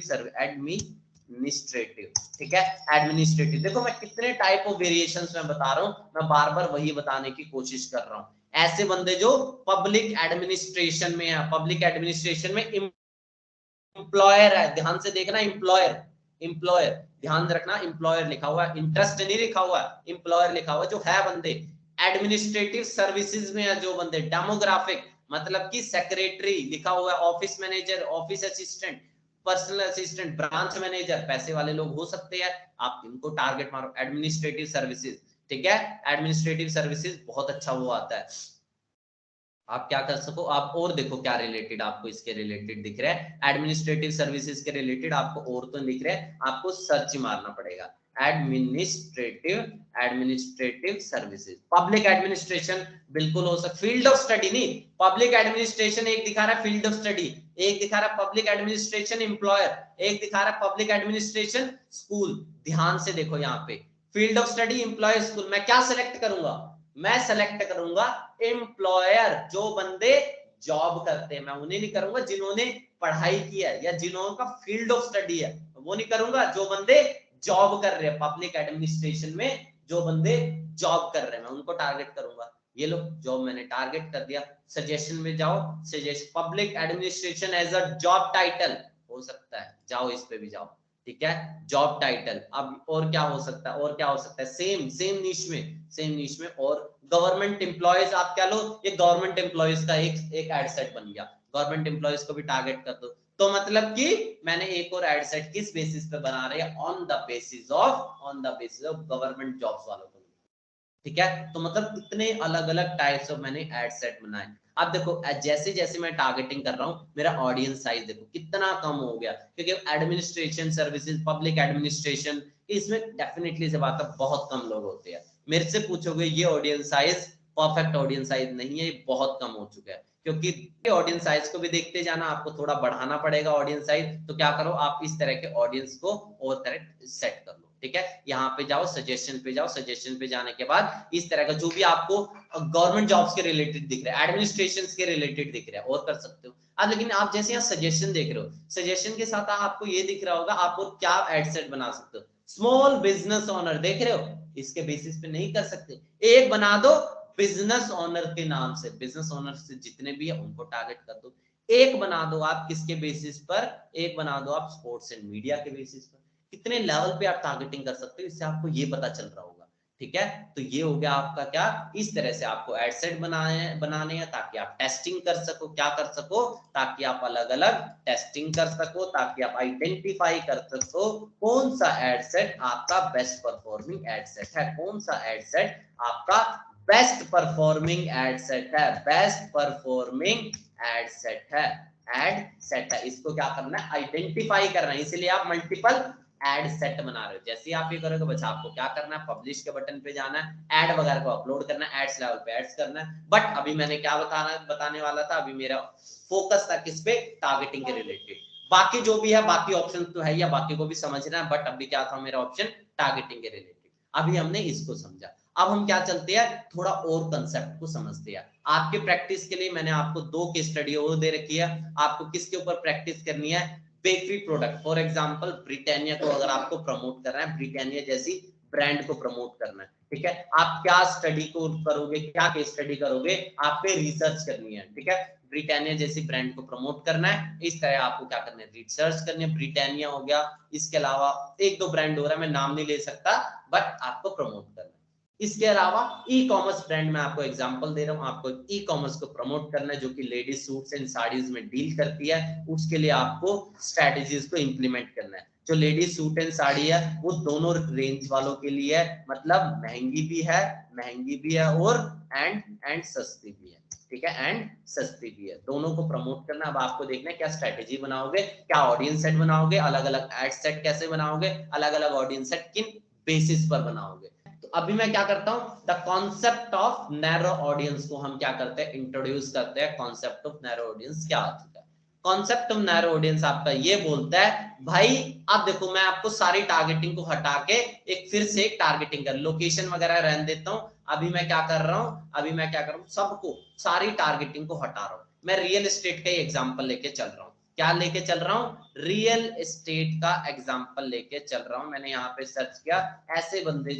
सर्विस, एडमिनिस्ट्रेटिव, ठीक है, एडमिनिस्ट्रेटिव। देखो मैं कितने टाइप ऑफ वेरिएशंस में बता रहा हूं, मैं बार बार वही बताने की कोशिश कर रहा हूं। ऐसे बंदे जो पब्लिक एडमिनिस्ट्रेशन में है, पब्लिक एडमिनिस्ट्रेशन में एम्प्लॉयर है, ध्यान से देखना, एम्प्लॉयर, एम्प्लॉयर, ध्यान रखना, एम्प्लॉयर लिखा हुआ है, इंटरेस्ट नहीं लिखा हुआ, एम्प्लॉयर लिखा हुआ, जो है बंदे एडमिनिस्ट्रेटिव सर्विसेज में है, जो बंदे डेमोग्राफिक, मतलब कि सेक्रेटरी लिखा हुआ है, office manager, office assistant, personal assistant, branch manager, पैसे वाले लोग हो सकते हैं, आप इनको टारगेट मारो, एडमिनिस्ट्रेटिव सर्विसेज, ठीक है। एडमिनिस्ट्रेटिव सर्विसेज बहुत अच्छा वो आता है, आप क्या कर सको, आप और देखो क्या रिलेटेड आपको इसके रिलेटेड दिख रहा है, एडमिनिस्ट्रेटिव सर्विसेज के रिलेटेड आपको और तो दिख रहा है, आपको सर्च ही मारना पड़ेगा, एडमिनिस्ट्रेटिव सर्विसेज, पब्लिक एडमिनिस्ट्रेशन बिल्कुल हो सकता, फील्ड ऑफ स्टडी नहीं, पब्लिक एडमिनिस्ट्रेशन एक दिखा रहा है, फील्ड ऑफ स्टडी एक दिखा रहा है, पब्लिक एडमिनिस्ट्रेशन एम्प्लॉयर एक दिखा रहा है, पब्लिक एडमिनिस्ट्रेशन स्कूल। ध्यान से देखो यहाँ पे field of study, employer, school, मैं क्या सिलेक्ट करूंगा, मैं सेलेक्ट करूंगा एम्प्लॉयर, जो बंदे जॉब करते हैं, मैं उन्हें नहीं करूंगा जिन्होंने पढ़ाई की है या जिन्होंने फील्ड ऑफ स्टडी है, वो नहीं करूंगा, जो बंदे जॉब कर रहे हैं पब्लिक एडमिनिस्ट्रेशन में, जो बंदे जॉब कर रहे हैं मैं उनको टारगेट करूंगा। ये लो जॉब मैंने टारगेट कर दिया। सजेशन में जाओ, suggestion, public administration as a job title हो सकता है, जाओ इस पे भी जाओ, ठीक है, जॉब टाइटल। अब और क्या हो सकता है, और क्या हो सकता है, सेम नीश में, सेम नीश में, और गवर्नमेंट एम्प्लॉयज आप क्या लो, ये गवर्नमेंट एम्प्लॉयज का एक एड सेट बन गया, गवर्नमेंट एम्प्लॉयज को भी टारगेट कर दो। तो मतलब कि मैंने एक और एड सेट किस बेसिस पे बना रहे हैं, on the basis of government jobs वालों को, ठीक है। तो मतलब इतने अलग अलग टाइप्स ऑफ मैंने एड सेट बनाए। अब देखो जैसे जैसे मैं टारगेटिंग कर रहा हूँ, मेरा ऑडियंस साइज देखो कितना कम हो गया, क्योंकि एडमिनिस्ट्रेशन सर्विसेज, पब्लिक एडमिनिस्ट्रेशन, इसमें डेफिनेटली से बात है बहुत कम लोग होते हैं। मेरे से पूछोगे ये audience size perfect audience size नहीं है, ये बहुत कम हो चुका है, क्योंकि ऑडियंस साइज को भी देखते जाना, आपको थोड़ा बढ़ाना पड़ेगा ऑडियंस साइज। तो क्या करो, आप इस तरह के ऑडियंस को और तरह सेट कर लो, ठीक है। यहाँ पे जाओ, सजेशन पे जाओ, सजेशन पे जाने के बाद इस तरह का जो भी आपको गवर्नमेंट जॉब्स के रिलेटेड दिख रहा है, एडमिनिस्ट्रेशन के रिलेटेड दिख रहा है, और कर सकते हो। अब लेकिन आप जैसे यहाँ सजेशन देख रहे हो, सजेशन के साथ आपको ये दिख रहा होगा आप और क्या एड सेट बना सकते हो, स्मॉल बिजनेस ओनर देख रहे हो, इसके बेसिस पे नहीं कर सकते, एक बना दो बिजनेस ओनर के नाम से, बिजनेस ओनर से जितने भी है उनको टारगेट कर दो। एक बना दो आप किसके बेसिस पर, एक बना दो आप स्पोर्ट्स एंड मीडिया के बेसिस पर, कितने लेवल पे आप टारगेटिंग कर सकते हो, इससे आपको ये पता चल रहा होगा। ठीक है, तो ये हो गया आपका क्या, इस तरह से आपको एड सेट बनाने हैं ताकि आप टेस्टिंग कर सको, क्या कर सको, ताकि आप अलग अलग टेस्टिंग कर सको, ताकि आप आइडेंटिफाई कर सको कौन सा एड सेट आपका बेस्ट परफॉर्मिंग एड सेट है, कौन सा एड सेट आपका बेस्ट परफॉर्मिंग एड सेट है, बेस्ट परफॉर्मिंग एड सेट है, एड सेट है। इसको क्या करना है, आइडेंटिफाई करना है, इसलिए आप मल्टीपल एड सेट बना रहे हो। जैसे ही आप ये करोगे बच्चा, आपको क्या करना है, पब्लिश के बटन पे जाना है, ऐड वगैरह को अपलोड करना है, एड्स लेवल पे एड्स करना है। बट अभी मैंने क्या बताने वाला था, अभी मेरा फोकस था किस पे, टारगेटिंग के रिलेटेड। बाकी जो भी है, बाकी ऑप्शन तो है या बाकी को भी समझना है, बट अभी क्या था मेरा ऑप्शन, टारगेटिंग के रिलेटेड। अभी हमने इसको समझा, अब हम क्या चलते हैं, थोड़ा और कंसेप्ट को समझते हैं। आपके प्रैक्टिस के लिए मैंने आपको 2 केस स्टडी और दे रखी है, आपको किसके ऊपर प्रैक्टिस करनी है, bakery product. For example Britannia को अगर आपको प्रमोट करना है, ब्रिटानिया जैसी ब्रांड को प्रमोट करना है, ठीक है, आप क्या स्टडी को करोगे, क्या केस स्टडी करोगे, आप पे रिसर्च करनी है। ठीक है, ब्रिटानिया जैसी ब्रांड को प्रमोट करना है, इस तरह आपको क्या करना है, रिसर्च करनी है। ब्रिटानिया हो गया, इसके अलावा 1-2 ब्रांड हो रहा है, मैं नाम नहीं ले सकता, बट आपको प्रमोट करना है। इसके अलावा ई कॉमर्स ब्रांड में आपको एग्जांपल दे रहा हूं, आपको ई कॉमर्स को प्रमोट करना है जो कि लेडीज सूट्स एंड साड़ीज में डील करती है, उसके लिए आपको स्ट्रेटजीज को इंप्लीमेंट करना है। जो लेडीज सूट एंड साड़ी है वो दोनों रेंज वालों के लिए है, मतलब महंगी भी है और एंड सस्ती भी है। ठीक है, एंड सस्ती भी है, दोनों को प्रमोट करना। अब आपको देखना है क्या स्ट्रेटेजी बनाओगे, क्या ऑडियंस सेट बनाओगे, अलग अलग एड सेट कैसे बनाओगे, अलग अलग ऑडियंस सेट किन बेसिस पर बनाओगे। तो अभी मैं क्या करता हूं, the concept of narrow audience को हम क्या करते हैं, इंट्रोड्यूस करते हैं। कॉन्सेप्ट ऑफ नैरो ऑडियंस क्या होता है, कॉन्सेप्ट ऑफ नैरो ऑडियंस आपका ये बोलता है भाई, अब देखो मैं आपको सारी टारगेटिंग को हटा के एक फिर से एक टारगेटिंग कर, लोकेशन वगैरह रहने देता हूं। अभी मैं क्या कर रहा हूं, सबको सारी टारगेटिंग को हटा रहा हूं। मैं रियल एस्टेट का ही एग्जांपल लेके चल रहा हूं, क्या लेके चल रहा हूं, रियल एस्टेट का एग्जांपल लेके चल रहा हूं। मैंने यहाँ पे सर्च किया, ऐसे बंदे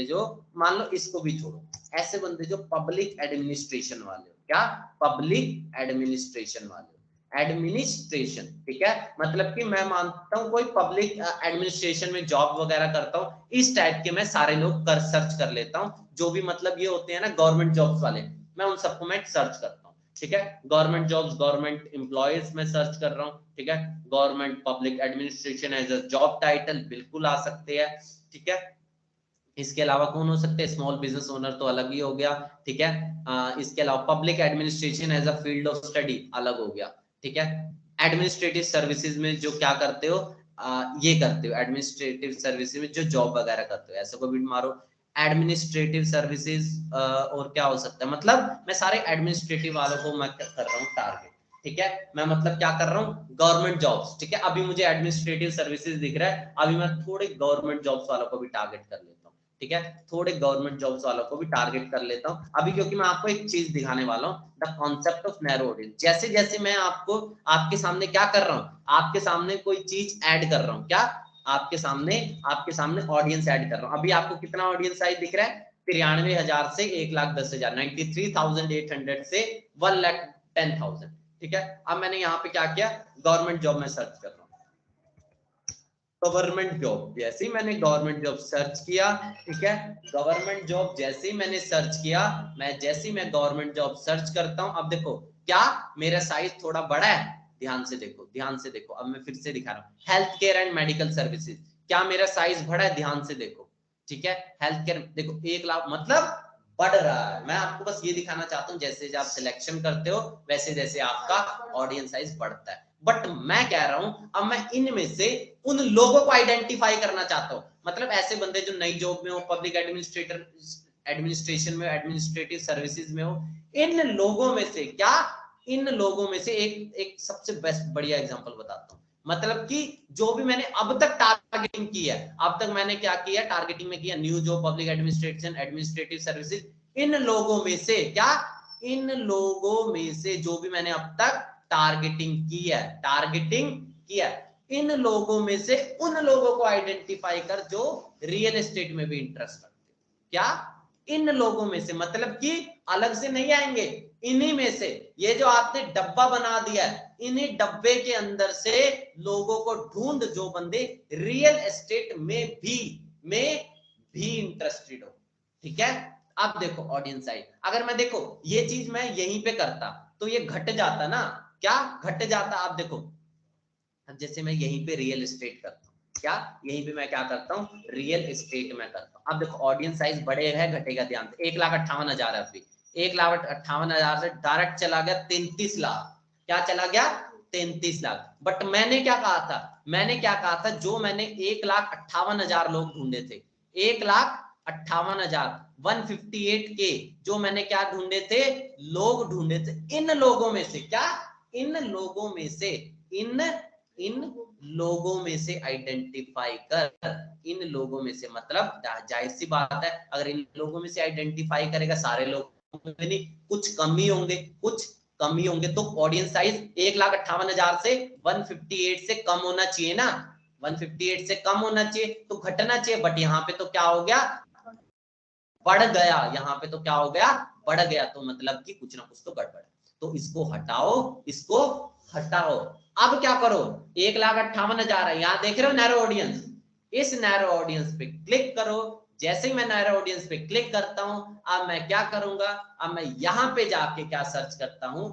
जो मान लो इसको भी छोड़ो, ऐसे बंदे जो पब्लिक एडमिनिस्ट्रेशन वाले हो, क्या पब्लिक एडमिनिस्ट्रेशन वाले, एडमिनिस्ट्रेशन, ठीक है, मतलब कि मैं मानता हूं कोई पब्लिक एडमिनिस्ट्रेशन में जॉब वगैरह करता हूं, इस टाइप के मैं सारे लोग कर सर्च कर लेता हूं, जो भी मतलब ये होते हैं ना गवर्नमेंट जॉब्स वाले, मैं उन सबको मैं सर्च करता हूं। ठीक है, गवर्नमेंट जॉब्स, गवर्नमेंट एम्प्लॉयज में सर्च कर रहा हूं। ठीक है, government public administration as a job title बिल्कुल आ सकते हैं। ठीक है, इसके अलावा कौन हो सकते हैं, स्मॉल बिजनेस ओनर तो अलग ही हो गया। ठीक है, इसके अलावा public administration as a field of study अलग हो गया। ठीक है, एडमिनिस्ट्रेटिव सर्विसेज में जो क्या करते हो, ये करते हो, एडमिनिस्ट्रेटिव सर्विसेज में जो जॉब वगैरह करते हो, ऐसे को भी मारो एडमिनिस्ट्रेटिव सर्विसेज। और क्या हो सकता है, मतलब मैं सारे एडमिनिस्ट्रेटिव वालों को मैं कर रहा हूँ टारगेट। ठीक है, मैं मतलब क्या कर रहा हूँ, गवर्नमेंट जॉब्स। ठीक है, अभी मुझे एडमिनिस्ट्रेटिव सर्विसेज दिख रहा है, अभी मैं थोड़े गवर्नमेंट जॉब्स वालों को भी टारगेट कर लेता हूँ। ठीक है, थोड़े गवर्नमेंट जॉब्स वालों को भी टारगेट कर लेता हूँ अभी, क्योंकि मैं आपको एक चीज दिखाने वाला हूँ, the concept of narrow audience. जैसे जैसे मैं आपको आपके सामने क्या कर रहा हूँ, आपके सामने कोई चीज ऐड कर रहा हूँ, क्या आपके सामने ऑडियंस ऐड कर रहा हूँ। अभी आपको कितना ऑडियंस साइज दिख रहा है, 93,000 से 1,10,000, 93,800 से 1,10,000। ठीक है, अब मैंने यहाँ पे क्या किया, गवर्नमेंट जॉब में सर्च कर रहा हूँ, गवर्नमेंट जॉब। जैसे ही मैंने गवर्नमेंट जॉब सर्च किया, ठीक है, गवर्नमेंट जॉब जैसे ही मैंने सर्च किया, मैं गवर्नमेंट जॉब सर्च करता हूं, अब देखो क्या मेरा साइज थोड़ा बड़ा है, ध्यान से देखो। अब मैं फिर से दिखा रहा हूँ, health care and medical services, क्या मेरा साइज बड़ा है, ध्यान से देखो। ठीक है, हेल्थ केयर देखो 1,00,000, मतलब बढ़ रहा है। मैं आपको बस ये दिखाना चाहता हूँ, जैसे जैसे आप सिलेक्शन करते हो वैसे जैसे आपका ऑडियंस साइज बढ़ता है। बट मैं कह रहा हूं, अब मैं इनमें से उन लोगों को आइडेंटिफाई करना चाहता हूं, मतलब ऐसे बंदे जो नई जॉब में हो, पब्लिक एडमिनिस्ट्रेशन में, एडमिनिस्ट्रेटिव सर्विसेज में हो, इन लोगों में से क्या, इन लोगों में से एक सबसे बेस्ट बढ़िया एग्जांपल बताता हूं। मतलब कि जो भी मैंने अब तक टारगेटिंग की है, अब तक मैंने क्या किया, टारगेटिंग में किया new job, public administration, administrative services, इन लोगों में से क्या, इन लोगों में से जो भी मैंने अब तक टारगेटिंग किया, इन लोगों में से उन लोगों को आइडेंटिफाई कर जो रियल एस्टेट में भी इंटरेस्ट रखते हैं। क्या, इन लोगों में से, मतलब कि अलग से नहीं आएंगे, इन्हीं में से। ये जो आपने डब्बा बना दिया है, इन्हीं डब्बे के अंदर से लोगों को ढूंढ जो बंदे रियल एस्टेट में भी इंटरेस्टेड हो। ठीक है, अब देखो ऑडियंस साइज, अगर मैं देखो ये चीज मैं यहीं पे करता तो ये घट जाता ना, क्या घट जाता। आप देखो, अब जैसे मैं यहीं पे रियल एस्टेट करता हूँ, क्या यहीं पे मैं क्या करता हूँ, रियल एस्टेट में करता हूँ। अब देखो ऑडियंस साइज बढ़े है घटेगा, ध्यान से 1,58,000 है, अभी 1,58,000 से डायरेक्ट चला गया 33 लाख। क्या चला गया, 33 लाख। बट मैंने क्या कहा था, मैंने क्या कहा था, जो मैंने 1,58,000 लोग ढूंढे थे, 1,58,000 158 के जो मैंने क्या ढूंढे थे, लोग ढूंढे थे, इन लोगों में से क्या, इन लोगों में से इन लोगों में से आइडेंटिफाई कर, इन लोगों में से, मतलब जाहिर सी बात है अगर इन लोगों में से आइडेंटिफाई करेगा, सारे लोग नहीं, कुछ कम ही होंगे, कुछ कम ही होंगे। तो ऑडियंस साइज 1,58,000 से 158 से कम होना चाहिए ना, 158 से कम होना चाहिए, तो घटना चाहिए। बट यहाँ पे तो क्या हो गया, बढ़ गया, यहाँ पे तो क्या हो गया, बढ़ गया। तो मतलब कि कुछ ना कुछ तो गड़बड़ है, तो इसको हटाओ, इसको हटाओ। अब क्या करो, 1,58,000 है, यहाँ देख रहे हो नैरो ऑडियंस, इस नैरो ऑडियंस पे क्लिक करो। जैसे ही मैं नैरो ऑडियंस पे क्लिक करता हूं, अब मैं क्या करूंगा, अब मैं यहां पे जाके क्या सर्च करता हूं,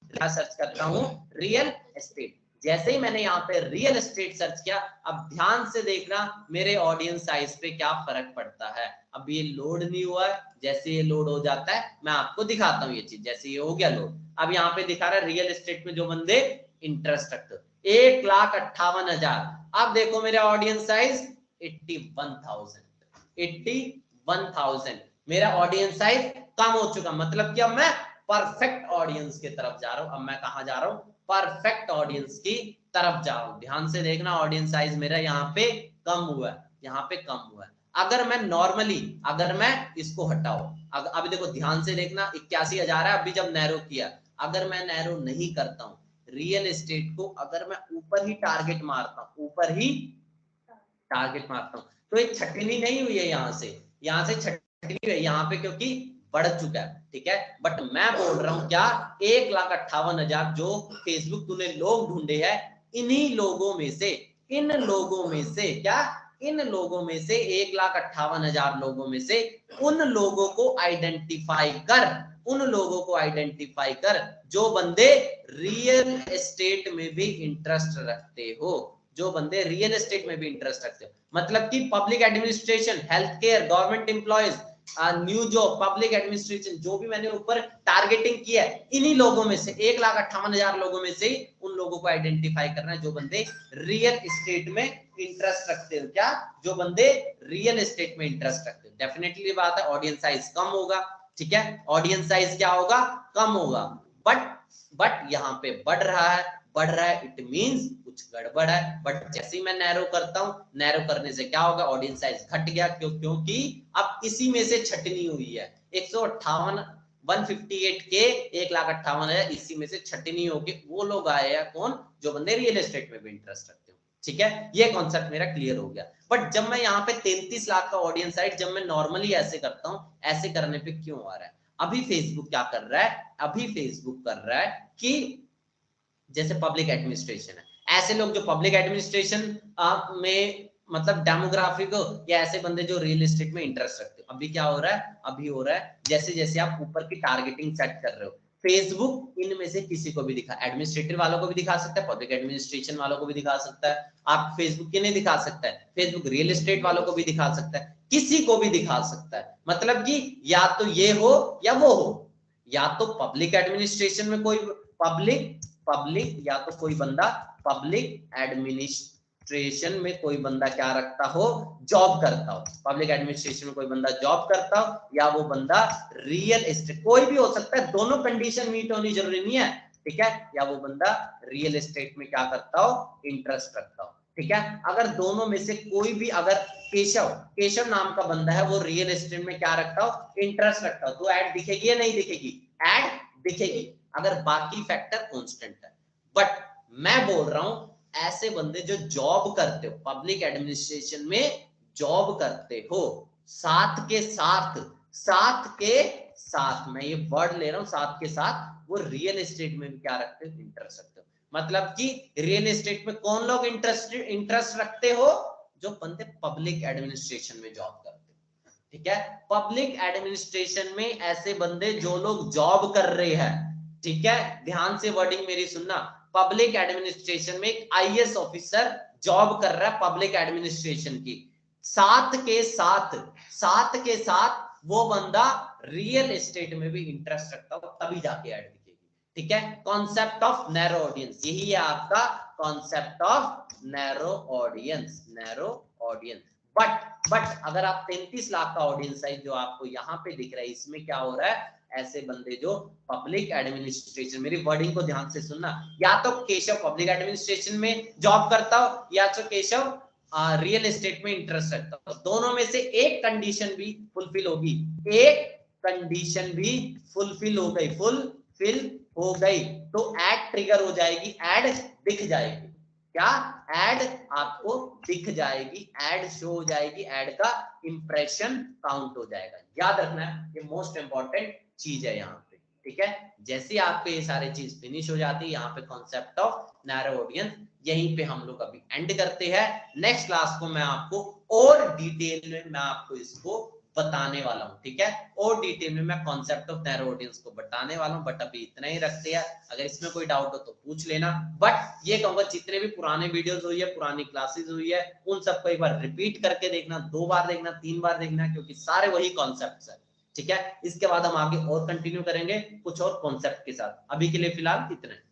क्या सर्च करता हूं, रियल एस्टेट। जैसे ही मैंने यहाँ पे रियल एस्टेट सर्च किया, अब ध्यान से देखना मेरे ऑडियंस साइज पे क्या फर्क पड़ता है। अब ये लोड नहीं हुआ है, जैसे ये लोड हो जाता है मैं आपको दिखाता हूँ ये चीज। जैसे ये हो गया लोड, अब यहाँ पे दिखा रहा है रियल एस्टेट में जो बंदे इंटरेस्ट रखते, 1,58,000। अब देखो मेरा ऑडियंस साइज 81,000 मेरा ऑडियंस साइज कम हो चुका, मतलब कि अब मैं परफेक्ट ऑडियंस की तरफ जा रहा हूं। अब मैं कहां जा रहा हूं, परफेक्ट ऑडियंस की तरफ जा रहा हूं। ध्यान से देखना, ऑडियंस साइज मेरा यहाँ पे कम हुआ है, यहाँ पे कम हुआ है। अगर मैं नॉर्मली, अगर मैं इसको हटाओ, अभी देखो ध्यान से देखना, 81,000 है अभी जब नैरो किया। अगर मैं नैरो नहीं करता हूं रियल एस्टेट को, अगर मैं ऊपर ही टारगेट मारता हूं, ऊपर ही टारगेट मारता हूं, तो ये छटनी नहीं हुई है, यहाँ से छटनी हुई है यहाँ पे, क्योंकि बढ़ चुका है। ठीक है, बट मैं बोल रहा हूं क्या, 1,58,000 जो फेसबुक तूने लोग ढूंढे हैं, इन्हीं लोगों में से, इन लोगों में से क्या, इन लोगों में से 1,58,000 लोगों में से उन लोगों को आइडेंटिफाई कर, उन लोगों को आइडेंटिफाई कर जो बंदे रियल एस्टेट में भी इंटरेस्ट रखते हो, जो बंदे रियल एस्टेट में भी इंटरेस्ट रखते हो। मतलब कि public administration, health care, government employees, new job, public administration, जो भी मैंने ऊपर टारगेटिंग किया है, इन्हीं लोगों में से 1,58,000 लोगों में से उन लोगों को आइडेंटिफाई करना है जो बंदे रियल एस्टेट में इंटरेस्ट रखते हो। क्या, जो बंदे रियल एस्टेट में इंटरेस्ट रखते हो। डेफिनेटली बात है ऑडियंस साइज कम होगा। ठीक है, ऑडियंस साइज क्या होगा, कम होगा। बट यहाँ पे बढ़ रहा है, इट मींस कुछ गड़बड़ है। बट जैसे ही मैं नैरो करता हूं, नैरो करने से क्या होगा, ऑडियंस साइज घट गया, क्योंकि अब इसी में से छटनी हुई है। 158 158 के 1,58,000 इसी में से छटनी होके वो लोग आए हैं, कौन, जो बंदे रियल एस्टेट में भी इंटरेस्ट रखते हो। ठीक है, ये कॉन्सेप्ट मेरा क्लियर हो गया। बट जब मैं यहाँ पे 33 लाख का ऑडियंस साइड, जब मैं नॉर्मली ऐसे करता हूँ, ऐसे करने पे क्यों आ रहा है, अभी फेसबुक क्या कर रहा है, अभी फेसबुक कर रहा है कि जैसे पब्लिक एडमिनिस्ट्रेशन है, ऐसे लोग जो पब्लिक एडमिनिस्ट्रेशन में मतलब डेमोग्राफिक या ऐसे बंदे जो रियल एस्टेट में इंटरेस्ट रखते हो। अभी क्या हो रहा है, अभी हो रहा है जैसे जैसे आप ऊपर की टारगेटिंग सेट कर रहे हो, फेसबुक इनमें से किसी को भी दिखा, एडमिनिस्ट्रेटिव वालों को भी दिखा सकता है, पब्लिक एडमिनिस्ट्रेशन वालों को भी दिखा सकता है। आप फेसबुक के नहीं दिखा सकता है, फेसबुक रियल एस्टेट वालों को भी दिखा सकता है, किसी को भी दिखा सकता है। मतलब कि या तो ये हो या वो हो, या तो पब्लिक एडमिनिस्ट्रेशन में कोई पब्लिक या तो कोई बंदा पब्लिक एडमिनिस्ट्रेशन में कोई बंदा क्या रखता हो, जॉब करता हो, पब्लिक एडमिनिस्ट्रेशन में कोई बंदा जॉब करता हो, या वो बंदा रियल एस्टेट, कोई भी हो सकता है, दोनों कंडीशन मीट होनी जरूरी नहीं है। ठीक है, या वो बंदा रियल एस्टेट में क्या करता हो, इंटरेस्ट रखता हो। ठीक है, अगर दोनों में से कोई भी, अगर केशव नाम का बंदा है, वो रियल एस्टेट में क्या रखता हो, इंटरेस्ट रखता हो, तो ऐड दिखेगी या नहीं दिखेगी, ऐड दिखेगी, अगर बाकी फैक्टर कांस्टेंट है। बट मैं बोल रहा हूं ऐसे बंदे जो जॉब करते हो, पब्लिक एडमिनिस्ट्रेशन में जॉब करते हो, साथ के साथ साथ के साथ, मैं ये वर्ड ले रहा हूं, साथ के साथ वो रियल एस्टेट में भी क्या रखते हो, इंटरेस्ट रखते हो। मतलब कि रियल एस्टेट में कौन लोग इंटरेस्ट रखते हो, जो बंदे पब्लिक एडमिनिस्ट्रेशन में जॉब करते हो, ठीक है। पब्लिक एडमिनिस्ट्रेशन में ऐसे बंदे जो लोग जॉब कर रहे हैं, ठीक है, ध्यान से वर्डिंग मेरी सुनना। पब्लिक एडमिनिस्ट्रेशन में एक आईएएस ऑफिसर जॉब कर रहा है पब्लिक एडमिनिस्ट्रेशन की, साथ के साथ वो बंदा रियल एस्टेट में भी इंटरेस्ट रखता हो, तभी जाके ऐड दिखेगी, ठीक है। कॉन्सेप्ट ऑफ नैरो ऑडियंस, यही है आपका concept of narrow audience, narrow audience. But अगर आप 33 लाख का ऑडियंस साइज जो आपको यहाँ पे दिख रहा है, इसमें क्या हो रहा है, ऐसे बंदे जो पब्लिक एडमिनिस्ट्रेशन, मेरी वर्डिंग को ध्यान से सुनना, या तो केशव पब्लिक एडमिनिस्ट्रेशन में जॉब करता हो, या तो केशव रियल एस्टेट में इंटरेस्ट रखता हो, दोनों में से एक कंडीशन भी फुलफिल होगी, एक कंडीशन भी फुलफिल हो गई तो एड ट्रिगर हो जाएगी, एड दिख जाएगी, क्या एड आपको दिख जाएगी, एड शो हो जाएगी, एड का इंप्रेशन काउंट हो जाएगा। याद रखना है, ये मोस्ट इंपॉर्टेंट चीज है यहाँ पे, ठीक है। जैसे आपके ये सारे चीज फिनिश हो जाती है, यहाँ पे कॉन्सेप्ट ऑफ नैरो ऑडियंस, यहीं पे हम लोग अभी एंड करते हैं। नेक्स्ट क्लास को मैं आपको और डिटेल में मैं आपको इसको बताने वाला हूं, ठीक है, और डिटेल में मैं कॉन्सेप्ट ऑफ नैरो ऑडियंस को बताने वाला हूं। बट अभी इतना ही रखते हैं, अगर इसमें कोई डाउट हो तो पूछ लेना। बट ये कहूंगा, जितने भी पुराने वीडियोस हुई है, पुरानी क्लासेस हुई है, उन सबको एक बार रिपीट करके देखना, 2 बार देखना, 3 बार देखना, क्योंकि सारे वही कॉन्सेप्ट्स है, ठीक है। इसके बाद हम आगे और कंटिन्यू करेंगे कुछ और कॉन्सेप्ट के साथ। अभी के लिए फिलहाल इतना।